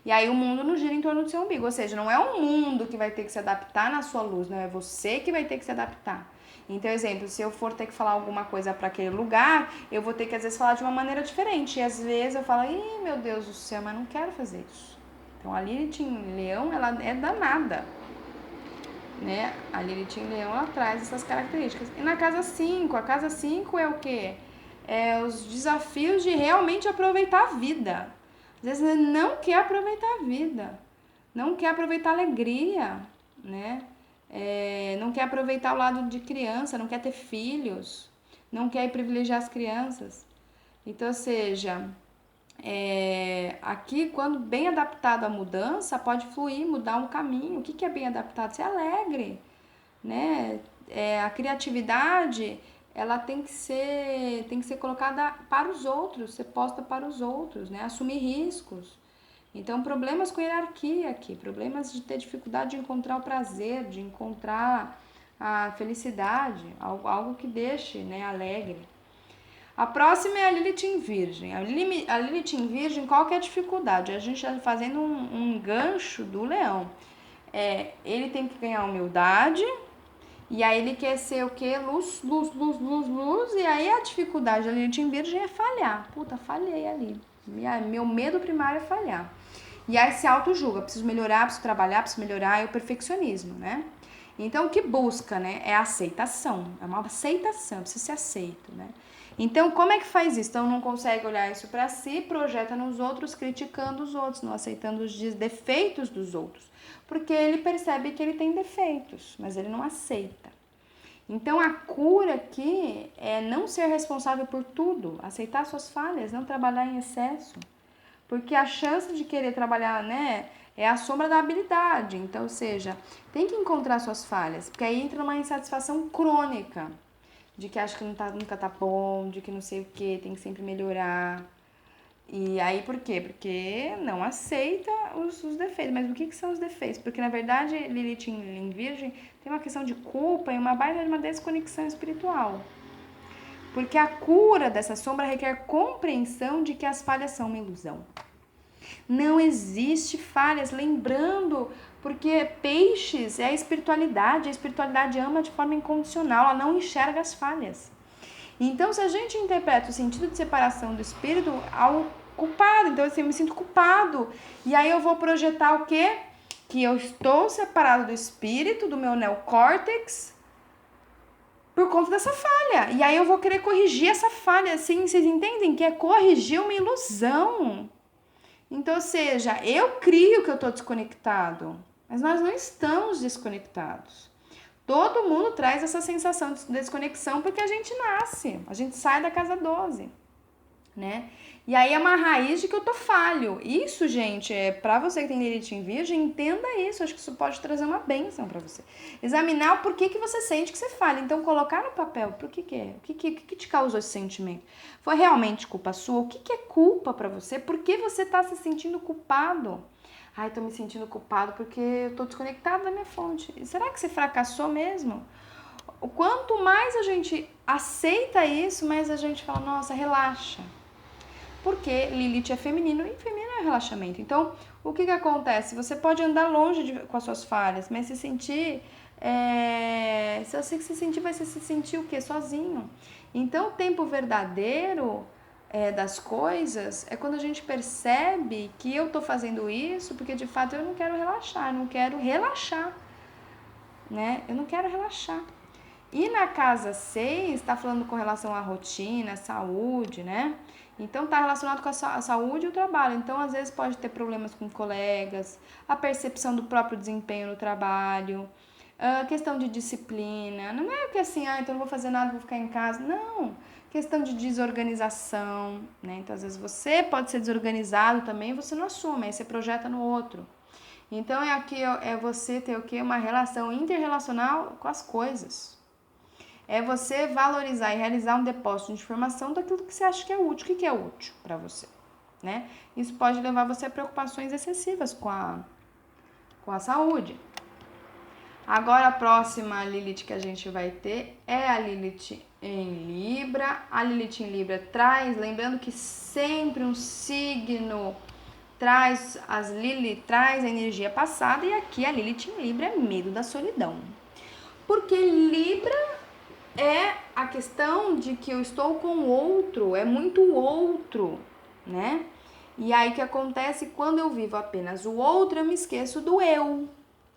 E aí o mundo não gira em torno do seu umbigo, ou seja, não é o mundo que vai ter que se adaptar na sua luz, não é você que vai ter que se adaptar. Então, exemplo, se eu for ter que falar alguma coisa para aquele lugar, eu vou ter que às vezes falar de uma maneira diferente. E às vezes eu falo, ih, meu Deus do céu, mas não quero fazer isso. Então a Lilith em Leão, ela é danada, né? A Lilith em Leão, ela traz essas características. E na casa 5, a casa 5 é o quê? Os desafios de realmente aproveitar a vida. Às vezes ele não quer aproveitar a vida, não quer aproveitar a alegria, né? Não quer aproveitar o lado de criança, não quer ter filhos, não quer privilegiar as crianças. Então, ou seja, aqui, quando bem adaptado à mudança, pode fluir, mudar um caminho. O que, que é bem adaptado? Ser alegre, né? A criatividade, ela tem que ser colocada para os outros, ser posta para os outros, né? Assumir riscos. Então, problemas com hierarquia aqui, problemas de ter dificuldade de encontrar o prazer, de encontrar a felicidade, algo que deixe, né, alegre. A próxima é a Lilith em Virgem. A Lilith em Virgem, qual que é a dificuldade? A gente está fazendo um gancho do leão. Ele tem que ganhar humildade, e aí ele quer ser o quê? Luz, luz, luz, luz, luz, e aí a dificuldade da Lilith em Virgem é falhar. Puta, falhei ali. Meu medo primário é falhar. E aí se auto-julga, preciso melhorar, preciso trabalhar, preciso melhorar, é o perfeccionismo, né? Então, o que busca, né, é a aceitação, é uma aceitação, precisa ser aceito, né? Então, como é que faz isso? Então, não consegue olhar isso para si, projeta nos outros, criticando os outros, não aceitando os defeitos dos outros, porque ele percebe que ele tem defeitos, mas ele não aceita. Então, a cura aqui é não ser responsável por tudo, aceitar suas falhas, não trabalhar em excesso, porque a chance de querer trabalhar, né, é a sombra da habilidade. Então, ou seja, tem que encontrar suas falhas, porque aí entra uma insatisfação crônica, de que acha que nunca tá bom, de que não sei o que, tem que sempre melhorar. E aí por quê? Porque não aceita os defeitos. Mas o que são os defeitos? Porque na verdade Lilith em Virgem tem uma questão de culpa e uma baita de uma desconexão espiritual. Porque a cura dessa sombra requer compreensão de que as falhas são uma ilusão. Não existe falhas, lembrando, porque peixes é a espiritualidade ama de forma incondicional, ela não enxerga as falhas. Então, se a gente interpreta o sentido de separação do espírito ao culpado, então assim, eu me sinto culpado, e aí eu vou projetar o quê? Que eu estou separado do espírito, do meu neocórtex, por conta dessa falha. E aí eu vou querer corrigir essa falha, assim, vocês entendem? Que é corrigir uma ilusão. Então, ou seja, eu crio que eu estou desconectado, mas nós não estamos desconectados. Todo mundo traz essa sensação de desconexão porque a gente nasce, a gente sai da casa 12, né? E aí é uma raiz de que eu tô falho. Isso, gente, pra você que tem Lilith em Virgem, entenda isso. Acho que isso pode trazer uma bênção pra você. Examinar o porquê que você sente que você falha. Então, colocar no papel por que é. O que te causou esse sentimento? Foi realmente culpa sua? O que é culpa pra você? Por que você tá se sentindo culpado? Ai, tô me sentindo culpado porque eu tô desconectado da minha fonte. E será que você fracassou mesmo? Quanto mais a gente aceita isso, mais a gente fala, nossa, relaxa. Porque Lilith é feminino e feminino é relaxamento. Então, o que acontece? Você pode andar longe com as suas falhas, mas se sentir... se você se sentir, vai se sentir o quê? Sozinho. Então, o tempo verdadeiro das coisas é quando a gente percebe que eu tô fazendo isso porque, de fato, eu não quero relaxar, eu não quero relaxar, né? Eu não quero relaxar. E na casa 6, está falando com relação à rotina, saúde, né? Então, está relacionado com a saúde e o trabalho. Então, às vezes, pode ter problemas com colegas, a percepção do próprio desempenho no trabalho, a questão de disciplina. Não é que assim, então não vou fazer nada, vou ficar em casa. Não. Questão de desorganização, né? Então, às vezes, você pode ser desorganizado também, você não assume, aí você projeta no outro. Então, aqui é você ter o quê? Uma relação interrelacional com as coisas. É você valorizar e realizar um depósito de informação daquilo que você acha que é útil. O que é útil para você, né? Isso pode levar você a preocupações excessivas com a saúde. Agora, a próxima Lilith que a gente vai ter é a Lilith em Libra. A Lilith em Libra traz, lembrando que sempre um signo traz a energia passada, e aqui a Lilith em Libra é medo da solidão. Porque Libra é a questão de que eu estou com o outro, é muito outro, né? E aí o que acontece quando eu vivo apenas o outro, eu me esqueço do eu.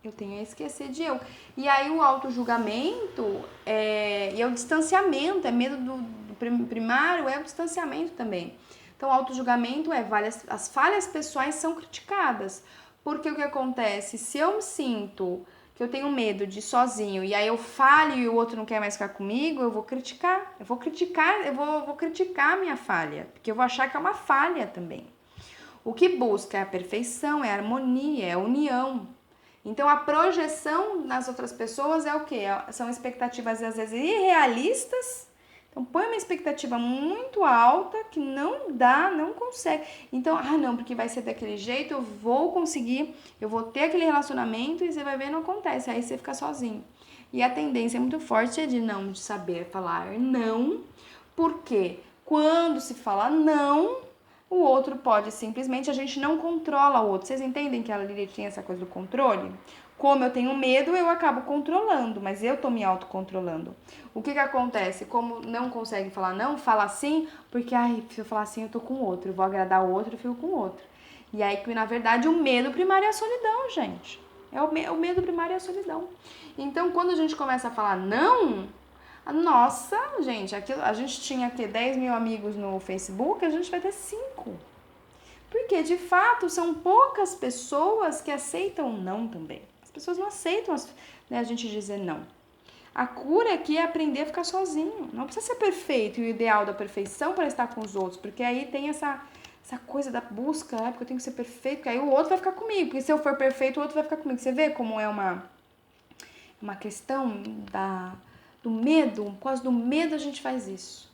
Eu tenho a esquecer de eu. E aí o auto-julgamento e é o distanciamento, é medo do primário, é o distanciamento também. Então o auto-julgamento as falhas pessoais são criticadas. Porque o que acontece? Se eu me sinto que eu tenho medo de ir sozinho e aí eu falho e o outro não quer mais ficar comigo, eu vou criticar a minha falha, porque eu vou achar que é uma falha também. O que busca é a perfeição, é a harmonia, é a união. Então a projeção nas outras pessoas é o quê? São expectativas às vezes irrealistas. Então põe uma expectativa muito alta que não dá, não consegue. Então, não, porque vai ser daquele jeito, eu vou conseguir, eu vou ter aquele relacionamento e você vai ver, não acontece. Aí você fica sozinho. E a tendência muito forte é de saber falar não, porque quando se fala não, o outro pode simplesmente, a gente não controla o outro. Vocês entendem que a Lilith tem essa coisa do controle? Como eu tenho medo, eu acabo controlando, mas eu tô me autocontrolando. O que acontece? Como não consegue falar não, fala assim, porque, se eu falar assim, eu tô com outro, eu vou agradar o outro, eu fico com o outro. E aí, que na verdade, o medo primário é a solidão, gente. O medo primário é a solidão. Então, quando a gente começa a falar não, nossa, gente, a gente tinha 10 mil amigos no Facebook, a gente vai ter 5. Porque, de fato, são poucas pessoas que aceitam não também. As pessoas não aceitam a gente dizer não. A cura aqui é aprender a ficar sozinho. Não precisa ser perfeito e o ideal da perfeição para estar com os outros, porque aí tem essa coisa da busca, porque eu tenho que ser perfeito, porque aí o outro vai ficar comigo. Porque se eu for perfeito, o outro vai ficar comigo. Você vê como é uma questão do medo? Por causa do medo a gente faz isso.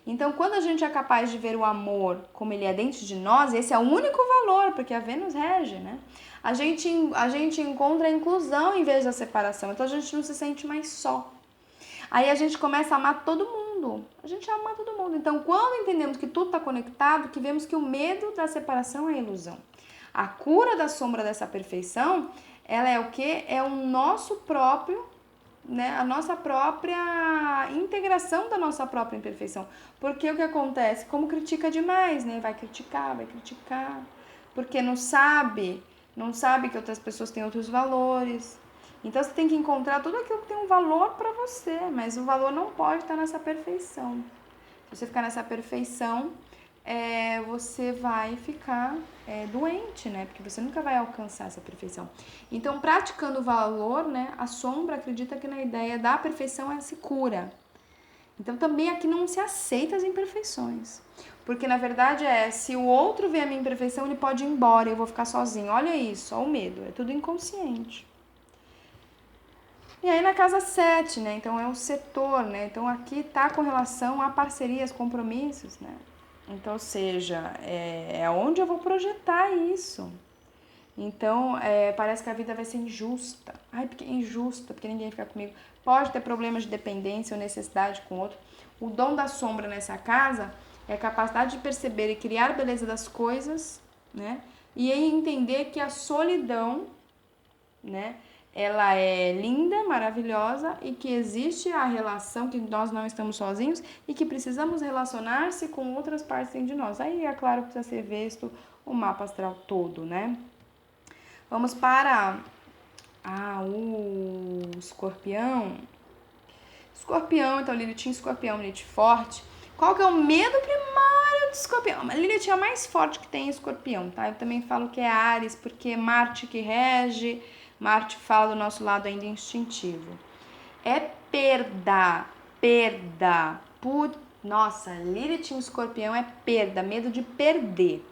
Então, quando a gente é capaz de ver o amor como ele é dentro de nós, esse é o único valor, porque a Vênus rege, né? A gente encontra a inclusão em vez da separação, então a gente não se sente mais só. Aí a gente começa a amar todo mundo, a gente ama todo mundo. Então, quando entendemos que tudo está conectado, que vemos que o medo da separação é ilusão. A cura da sombra dessa perfeição, ela é o quê? É o nosso próprio, né, a nossa própria integração da nossa própria imperfeição. Porque o que acontece? Como critica demais, né? Vai criticar, porque não sabe que outras pessoas têm outros valores. Então você tem que encontrar tudo aquilo que tem um valor para você, mas o valor não pode estar nessa perfeição. Se você ficar nessa perfeição, você vai ficar doente, né? Porque você nunca vai alcançar essa perfeição. Então, praticando o valor, né? A sombra acredita que na ideia da perfeição se cura. Então, também aqui não se aceita as imperfeições. Porque, na verdade, se o outro vê a minha imperfeição, ele pode ir embora e eu vou ficar sozinho. Olha isso, olha o medo. É tudo inconsciente. E aí na casa 7, né? Então é o setor, né? Então aqui tá com relação a parcerias, compromissos, né? Então, ou seja, é onde eu vou projetar isso. Então, parece que a vida vai ser injusta. Porque é injusta, porque ninguém fica comigo. Pode ter problemas de dependência ou necessidade com o outro. O dom da sombra nessa casa é a capacidade de perceber e criar a beleza das coisas, né? E aí entender que a solidão, né? Ela é linda, maravilhosa e que existe a relação, que nós não estamos sozinhos e que precisamos relacionar-se com outras partes de nós. Aí, é claro, precisa ser visto o mapa astral todo, né? Vamos para o escorpião. Escorpião, então Lilith tinha escorpião, Lilith forte. Qual que é o medo primário do escorpião? A Lilith é a mais forte que tem escorpião, tá? Eu também falo que é Áries, porque Marte que rege... Marte fala do nosso lado ainda instintivo. É perda. Nossa, Lilith em escorpião é perda, medo de perder.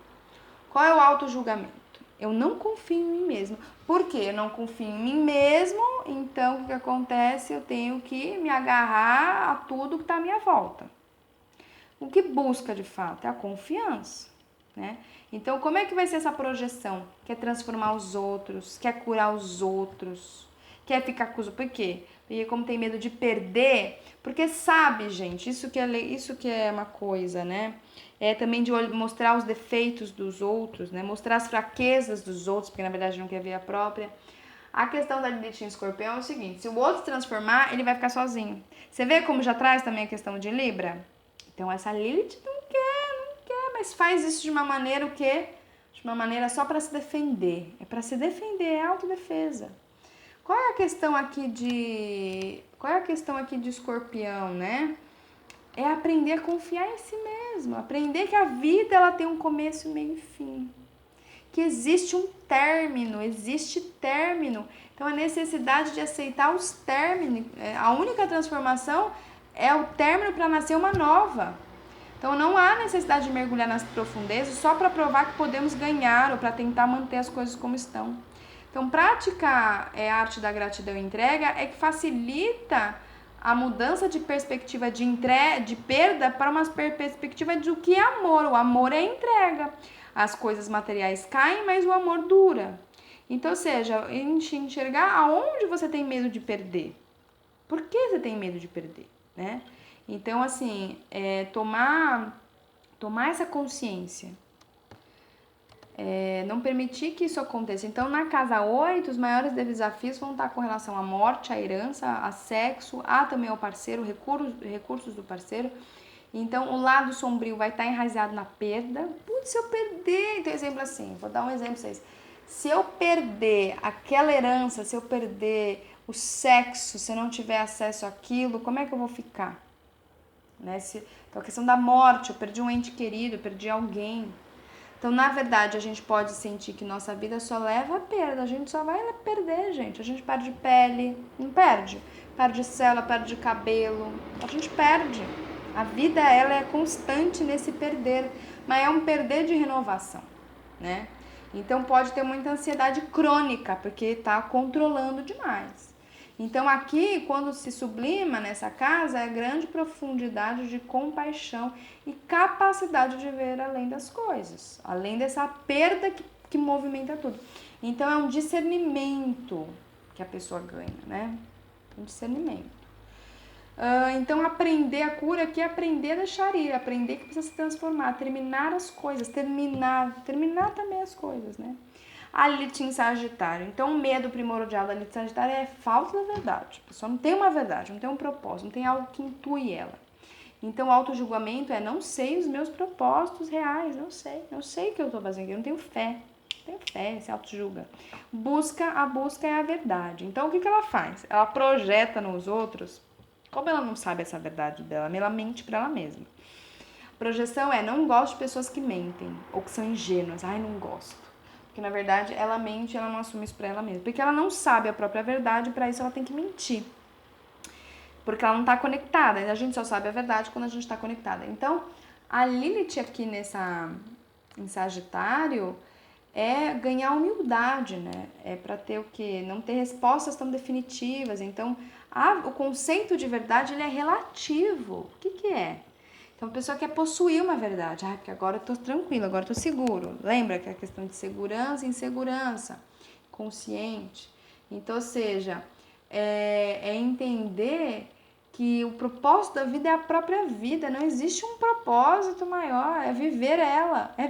Qual é o auto-julgamento? Eu não confio em mim mesmo. Por quê? Eu não confio em mim mesmo, então o que acontece? Eu tenho que me agarrar a tudo que está à minha volta. O que busca de fato é a confiança, né? Então, como é que vai ser essa projeção? Quer transformar os outros, quer curar os outros, quer ficar com os... Por quê? Porque como tem medo de perder, porque sabe, gente, isso que é uma coisa, né? É também de mostrar os defeitos dos outros, né? Mostrar as fraquezas dos outros, porque na verdade não quer ver a própria. A questão da Lilith em escorpião é o seguinte, se o outro se transformar, ele vai ficar sozinho. Você vê como já traz também a questão de Libra? Então, essa Lilith não quer, mas faz isso de uma maneira o quê? De uma maneira só para se defender. É para se defender, é autodefesa. Qual é a questão aqui de escorpião, né? É aprender a confiar em si mesmo. Aprender que a vida ela tem um começo, meio e fim. Que existe um término, Então, a necessidade de aceitar os términos, a única transformação é o término para nascer uma nova. Então, não há necessidade de mergulhar nas profundezas só para provar que podemos ganhar ou para tentar manter as coisas como estão. Então, praticar a arte da gratidão e entrega é que facilita a mudança de perspectiva de perda para uma perspectiva do que é amor. O amor é entrega. As coisas materiais caem, mas o amor dura. Então, ou seja, enxergar aonde você tem medo de perder. Por que você tem medo de perder, né? Então, assim, tomar essa consciência. Não permitir que isso aconteça. Então, na casa 8, os maiores desafios vão estar com relação à morte, à herança, a sexo, também ao parceiro, recursos do parceiro. Então, o lado sombrio vai estar enraizado na perda. Putz, se eu perder... Então, exemplo assim, vou dar um exemplo pra vocês. Se eu perder aquela herança, se eu perder o sexo, se eu não tiver acesso àquilo, como é que eu vou ficar? Né? Então, a questão da morte, eu perdi um ente querido, eu perdi alguém. Então, na verdade, a gente pode sentir que nossa vida só leva a perda. A gente só vai perder, gente. A gente perde pele, não perde? Perde célula, perde cabelo. A gente perde. A vida, ela é constante nesse perder. Mas é um perder de renovação, né? Então, pode ter muita ansiedade crônica, porque está controlando demais. Então, aqui, quando se sublima nessa casa, é grande profundidade de compaixão e capacidade de ver além das coisas, além dessa perda que movimenta tudo. Então, é um discernimento que a pessoa ganha, né? Um discernimento. Então, aprender a cura aqui é aprender a deixar ir, aprender que precisa se transformar, terminar as coisas, terminar também as coisas, né? A Lilith em Sagitário. Então, o medo primordial da Lilith em Sagitário é falta da verdade. A pessoa não tem uma verdade, não tem um propósito, não tem algo que intui ela. Então, o autojulgamento é não sei os meus propósitos reais, não sei o que eu estou fazendo, eu não tenho fé. Se autojulga. A busca é a verdade. Então, o que ela faz? Ela projeta nos outros. Como ela não sabe essa verdade dela, ela mente para ela mesma. Projeção não gosto de pessoas que mentem ou que são ingênuas. Não gosto. Porque, na verdade, ela mente, ela não assume isso pra ela mesma. Porque ela não sabe a própria verdade, para isso ela tem que mentir. Porque ela não tá conectada. A gente só sabe a verdade quando a gente tá conectada. Então, a Lilith aqui em Sagitário é ganhar humildade, né? É pra ter o quê? Não ter respostas tão definitivas. Então, o conceito de verdade, ele é relativo. O que é? Então, a pessoa quer possuir uma verdade. Porque agora eu tô tranquilo, agora eu tô seguro. Lembra que é a questão de segurança e insegurança. Consciente. Então, ou seja, é entender que o propósito da vida é a própria vida. Não existe um propósito maior. É viver ela. É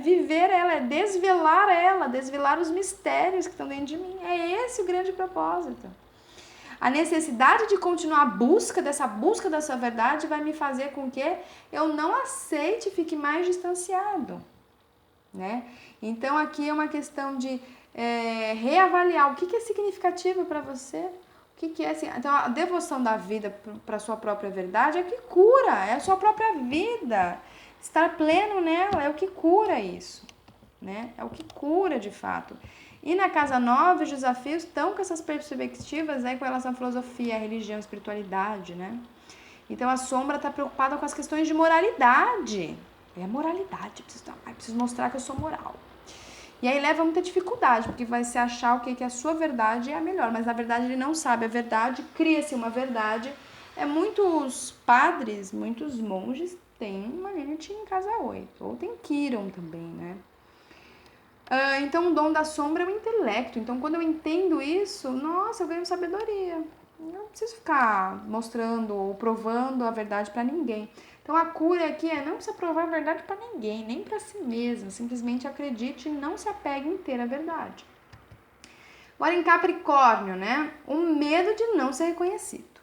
desvelar os mistérios que estão dentro de mim. É esse o grande propósito. A necessidade de continuar a busca dessa verdade vai me fazer com que eu não aceite e fique mais distanciado, né? Então, aqui é uma questão de reavaliar o que é significativo para você, o que é assim. Então, a devoção da vida para a sua própria verdade é que cura, é a sua própria vida. Estar pleno nela é o que cura isso, né? É o que cura de fato. E na casa 9, os desafios estão com essas perspectivas com relação à filosofia, à religião, à espiritualidade, né? Então, a sombra está preocupada com as questões de moralidade. É a moralidade, preciso mostrar que eu sou moral. E aí leva muita dificuldade, porque vai se achar que a sua verdade é a melhor, mas na verdade ele não sabe a verdade, cria-se uma verdade. Muitos padres, muitos monges têm uma Lilith em casa 8, ou tem Quiron também, né? Então, o dom da sombra é o intelecto. Então, quando eu entendo isso, nossa, eu ganho sabedoria. Eu não preciso ficar mostrando ou provando a verdade para ninguém. Então, a cura aqui não precisa provar a verdade para ninguém, nem para si mesmo. Simplesmente acredite e não se apegue em ter a verdade. Agora, em Capricórnio, né? O medo de não ser reconhecido.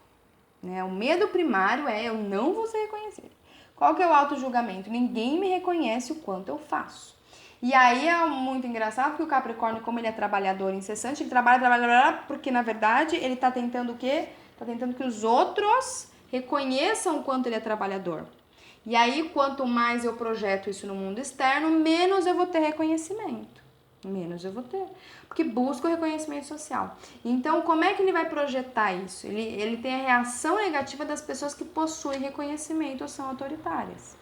Né? O medo primário eu não vou ser reconhecido. Qual que é o auto-julgamento? Ninguém me reconhece o quanto eu faço. E aí é muito engraçado, porque o Capricórnio, como ele é trabalhador incessante, ele trabalha, porque na verdade ele tá tentando o quê? Tá tentando que os outros reconheçam o quanto ele é trabalhador. E aí, quanto mais eu projeto isso no mundo externo, menos eu vou ter reconhecimento. menos eu vou ter. Porque busca o reconhecimento social. Então, como é que ele vai projetar isso? Ele tem a reação negativa das pessoas que possuem reconhecimento ou são autoritárias.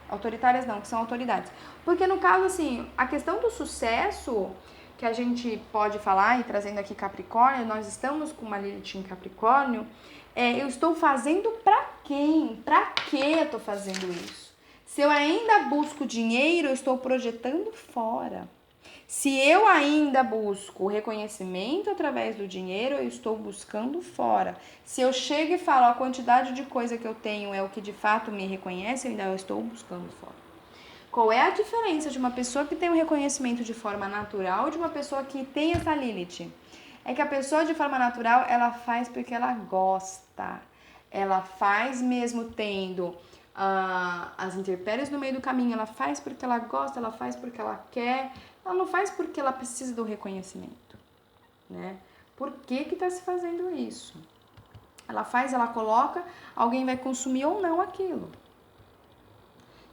Autoritárias não, que são autoridades. Porque no caso, assim, a questão do sucesso que a gente pode falar, e trazendo aqui Capricórnio, nós estamos com uma Lilith em Capricórnio, eu estou fazendo pra quem? Pra que eu tô fazendo isso? Se eu ainda busco dinheiro, eu estou projetando fora. Se eu ainda busco reconhecimento através do dinheiro, eu estou buscando fora. Se eu chego e falo a quantidade de coisa que eu tenho é o que de fato me reconhece, eu ainda estou buscando fora. Qual é a diferença de uma pessoa que tem um reconhecimento de forma natural e de uma pessoa que tem essa Lilith? É que a pessoa de forma natural, ela faz porque ela gosta. Ela faz mesmo tendo as intempéries no meio do caminho, ela faz porque ela gosta, ela faz porque ela quer, ela não faz porque ela precisa do reconhecimento, né? Por que que tá se fazendo isso? Ela faz, ela coloca, alguém vai consumir ou não aquilo.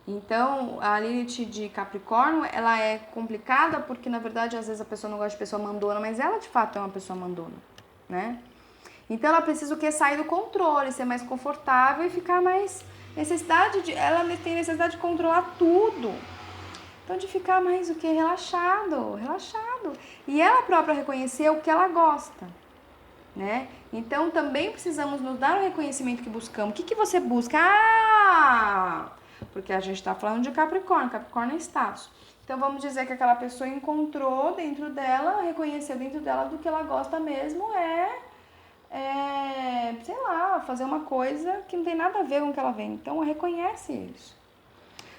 Então, a Lilith de Capricórnio, ela é complicada porque, na verdade, às vezes a pessoa não gosta de pessoa mandona, mas ela, de fato, é uma pessoa mandona, né? Então, ela precisa o quê? Sair do controle, ser mais confortável e ficar mais... Ela tem necessidade de controlar tudo. Então, de ficar mais o quê? Relaxado. E ela própria reconhecer o que ela gosta, né? Então, também precisamos nos dar o reconhecimento que buscamos. O que que você busca? Porque a gente está falando de Capricórnio. Capricórnio é status. Então, vamos dizer que aquela pessoa encontrou dentro dela, reconheceu dentro dela do que ela gosta mesmo sei lá, fazer uma coisa que não tem nada a ver com o que ela vem. Então, reconhece isso.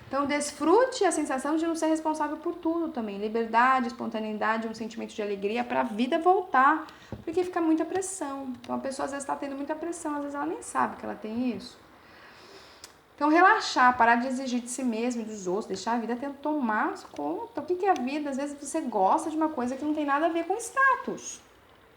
Então, desfrute a sensação de não ser responsável por tudo também. Liberdade, espontaneidade, um sentimento de alegria para a vida voltar. Porque fica muita pressão. Então, a pessoa às vezes está tendo muita pressão, às vezes ela nem sabe que ela tem isso. Então, relaxar, parar de exigir de si mesmo e dos outros, deixar a vida tomar conta. O que é a vida? Às vezes você gosta de uma coisa que não tem nada a ver com status.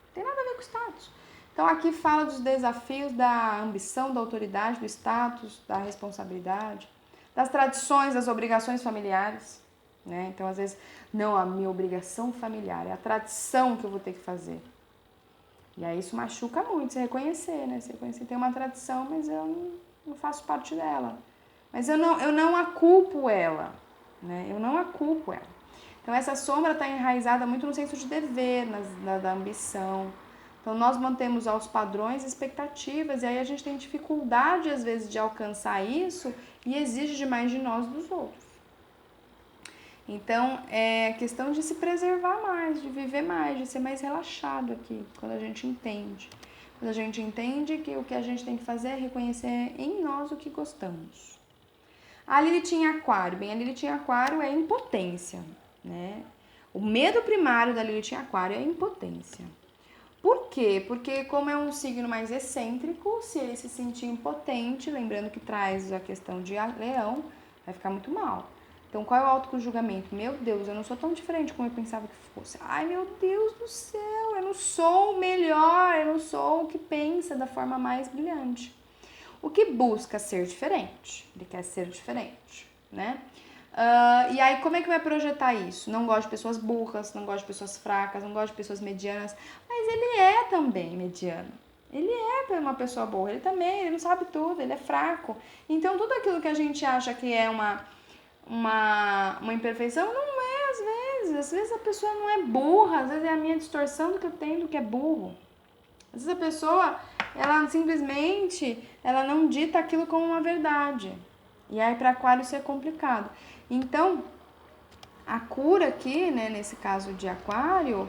Não tem nada a ver com status. Então, aqui fala dos desafios da ambição, da autoridade, do status, da responsabilidade, das tradições, das obrigações familiares, né? Então, às vezes, não, a minha obrigação familiar é a tradição que eu vou ter que fazer. E aí isso machuca muito, você reconhecer, né? Você reconhecer, tem uma tradição, mas eu não faço parte dela. Mas eu não a culpo ela, né? Eu não a culpo ela. Então, essa sombra está enraizada muito no senso de dever, da ambição. Então, nós mantemos aos padrões expectativas e aí a gente tem dificuldade, às vezes, de alcançar isso e exige demais de nós dos outros. Então, é questão de se preservar mais, de viver mais, de ser mais relaxado aqui, quando a gente entende. Quando a gente entende que o que a gente tem que fazer é reconhecer em nós o que gostamos. A Lilith em Aquário. Bem, a Lilith em Aquário é impotência, né? O medo primário da Lilith em Aquário é a impotência. Por quê? Porque como é um signo mais excêntrico, se ele se sentir impotente, lembrando que traz a questão de leão, vai ficar muito mal. Então, qual é o autoconjugamento? Meu Deus, eu não sou tão diferente como eu pensava que fosse. Ai, meu Deus do céu, eu não sou o melhor, eu não sou o que pensa da forma mais brilhante. O que busca ser diferente, ele quer ser diferente, né? E aí, como é que vai projetar isso? Não gosto de pessoas burras, não gosto de pessoas fracas, não gosto de pessoas medianas, mas ele é também mediano. Ele é uma pessoa boa, ele não sabe tudo, ele é fraco. Então, tudo aquilo que a gente acha que é uma imperfeição, não é às vezes. Às vezes a pessoa não é burra, às vezes é a minha distorção do que eu tenho do que é burro. Às vezes a pessoa, ela simplesmente, ela não dita aquilo como uma verdade. E aí para Aquário isso é complicado. Então, a cura aqui, né, nesse caso de Aquário,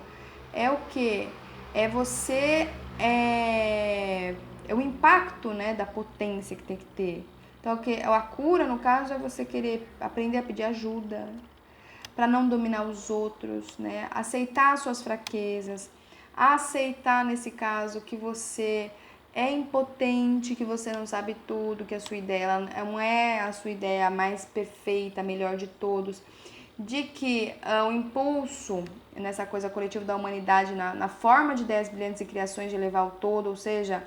é o quê? É você, é o impacto, né, da potência que tem que ter. Então, a cura, no caso, é você querer aprender a pedir ajuda, para não dominar os outros, né? Aceitar as suas fraquezas, aceitar, nesse caso, que você é impotente, que você não sabe tudo, que a sua ideia não é a sua ideia mais perfeita, a melhor de todos, de que o impulso nessa coisa coletiva da humanidade, na forma de ideias brilhantes e criações de elevar o todo, ou seja,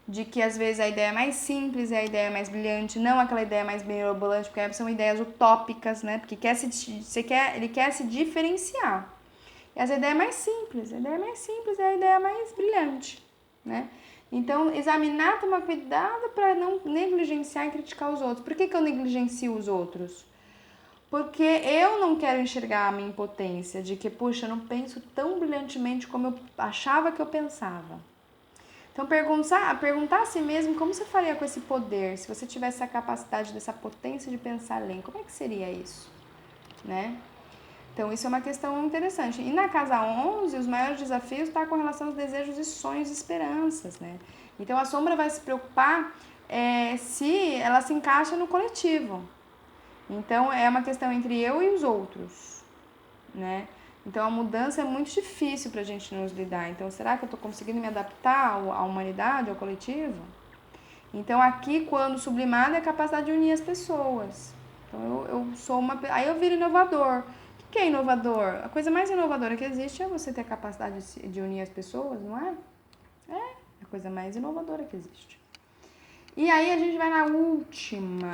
de que às vezes a ideia mais simples é a ideia mais brilhante, não aquela ideia mais mirabolante, porque são ideias utópicas, né? Porque ele quer se diferenciar. essa ideia é mais simples, a ideia mais simples é a ideia mais brilhante, né? Então, examinar, tomar cuidado para não negligenciar e criticar os outros. Por que eu negligencio os outros? Porque eu não quero enxergar a minha impotência de que, puxa, eu não penso tão brilhantemente como eu achava que eu pensava. Então, perguntar a si mesmo como você faria com esse poder, se você tivesse a capacidade dessa potência de pensar além, como é que seria isso, né? Então, isso é uma questão interessante. E na casa 11, os maiores desafios estão com relação aos desejos e sonhos e esperanças, né? Então, a sombra vai se preocupar se ela se encaixa no coletivo. Então, é uma questão entre eu e os outros, né? Então, a mudança é muito difícil para a gente nos lidar. Então, será que eu estou conseguindo me adaptar à humanidade, ao coletivo? Então, aqui, quando sublimado, é a capacidade de unir as pessoas. Então, eu sou uma... Aí eu viro inovador. O que é inovador? A coisa mais inovadora que existe é você ter a capacidade de unir as pessoas, não é? É a coisa mais inovadora que existe. E aí, a gente vai na última,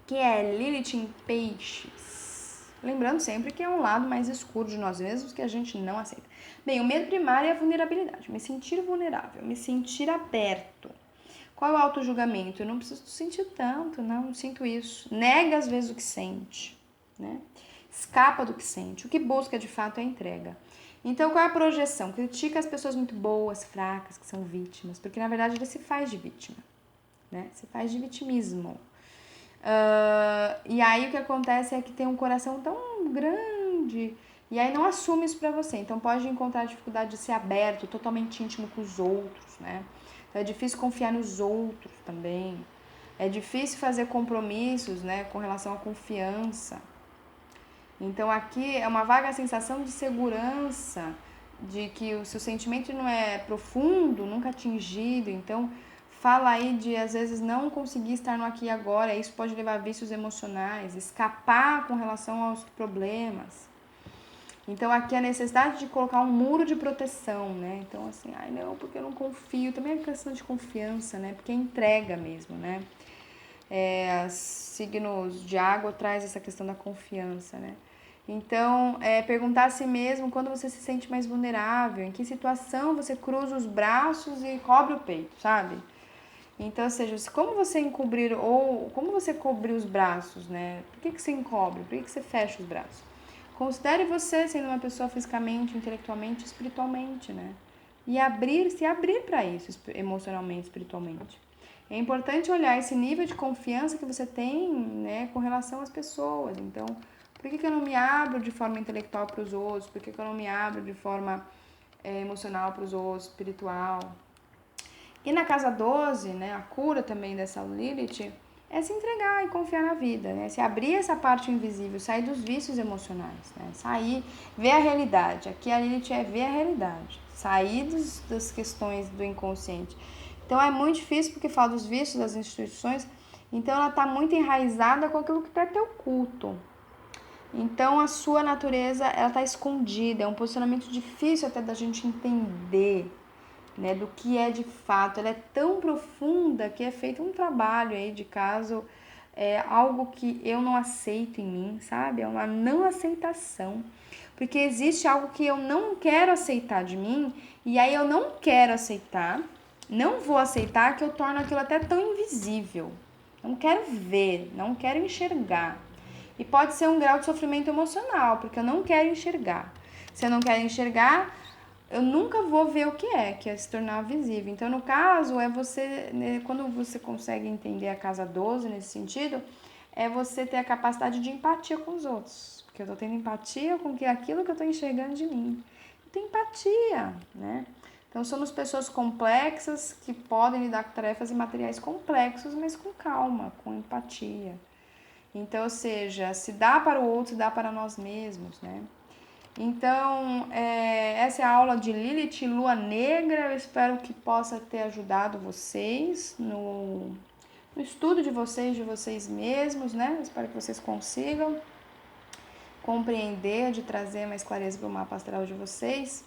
que é Lilith em Peixes. Lembrando sempre que é um lado mais escuro de nós mesmos que a gente não aceita. Bem, o medo primário é a vulnerabilidade. Me sentir vulnerável, me sentir aberto. Qual é o auto-julgamento? Eu não preciso sentir tanto, não sinto isso. Nega às vezes o que sente, né? Escapa do que sente. O que busca de fato é a entrega. Então, qual é a projeção? Critica as pessoas muito boas, fracas, que são vítimas, porque na verdade ele se faz de vítima, né? Se faz de vitimismo. E aí o que acontece é que tem um coração tão grande e aí não assume isso pra você. Então pode encontrar dificuldade de ser aberto, totalmente íntimo com os outros, né? Então é difícil confiar nos outros também. É difícil fazer compromissos, né, com relação à confiança. Então aqui é uma vaga sensação de segurança, de que o seu sentimento não é profundo, nunca atingido. Então fala aí de, às vezes, não conseguir estar no aqui e agora. Isso pode levar a vícios emocionais, escapar com relação aos problemas. Então, aqui a necessidade de colocar um muro de proteção, né? Então, assim, ai não, porque eu não confio. Também é questão de confiança, né? Porque é entrega mesmo, né? Signos de água traz essa questão da confiança, né? Então, perguntar a si mesmo quando você se sente mais vulnerável, em que situação você cruza os braços e cobre o peito, sabe? Então, ou seja, como você encobrir ou como você cobrir os braços, né? Por que você encobre? Por que você fecha os braços? Considere você sendo uma pessoa fisicamente, intelectualmente, espiritualmente, né? E se abrir para isso, emocionalmente, espiritualmente. É importante olhar esse nível de confiança que você tem, né, com relação às pessoas. Então, por que eu não me abro de forma intelectual para os outros? Por que eu não me abro de forma emocional para os outros, espiritual? E na casa 12, né, a cura também dessa Lilith é se entregar e confiar na vida, né? Se abrir essa parte invisível, sair dos vícios emocionais, né? Sair, ver a realidade. Aqui a Lilith é ver a realidade, sair das questões do inconsciente. Então é muito difícil porque fala dos vícios das instituições, então ela está muito enraizada com aquilo que está teu culto. Então a sua natureza, ela está escondida, é um posicionamento difícil até da gente entender, né, do que é de fato. Ela é tão profunda que é feito um trabalho aí de caso, algo que eu não aceito em mim, sabe? É uma não aceitação. Porque existe algo que eu não quero aceitar de mim, e aí eu não quero aceitar, não vou aceitar, que eu torno aquilo até tão invisível. Não quero ver, não quero enxergar. E pode ser um grau de sofrimento emocional, porque eu não quero enxergar. Se eu não quero enxergar, eu nunca vou ver o que é se tornar visível. Então, no caso, é você, né, quando você consegue entender a casa 12 nesse sentido, é você ter a capacidade de empatia com os outros. Porque eu tô tendo empatia com aquilo que eu tô enxergando de mim. Eu tenho empatia, né? Então, somos pessoas complexas que podem lidar com tarefas e materiais complexos, mas com calma, com empatia. Então, ou seja, se dá para o outro, se dá para nós mesmos, né? Então, essa é a aula de Lilith, Lua Negra. Eu espero que possa ter ajudado vocês no estudo de vocês mesmos, né? Eu espero que vocês consigam compreender, de trazer mais clareza para o mapa astral de vocês.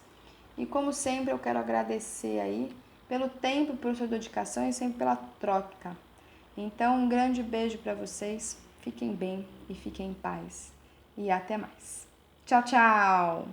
E como sempre, eu quero agradecer aí pelo tempo, por sua dedicação e sempre pela troca. Então, um grande beijo para vocês. Fiquem bem e fiquem em paz. E até mais. Tchau, tchau!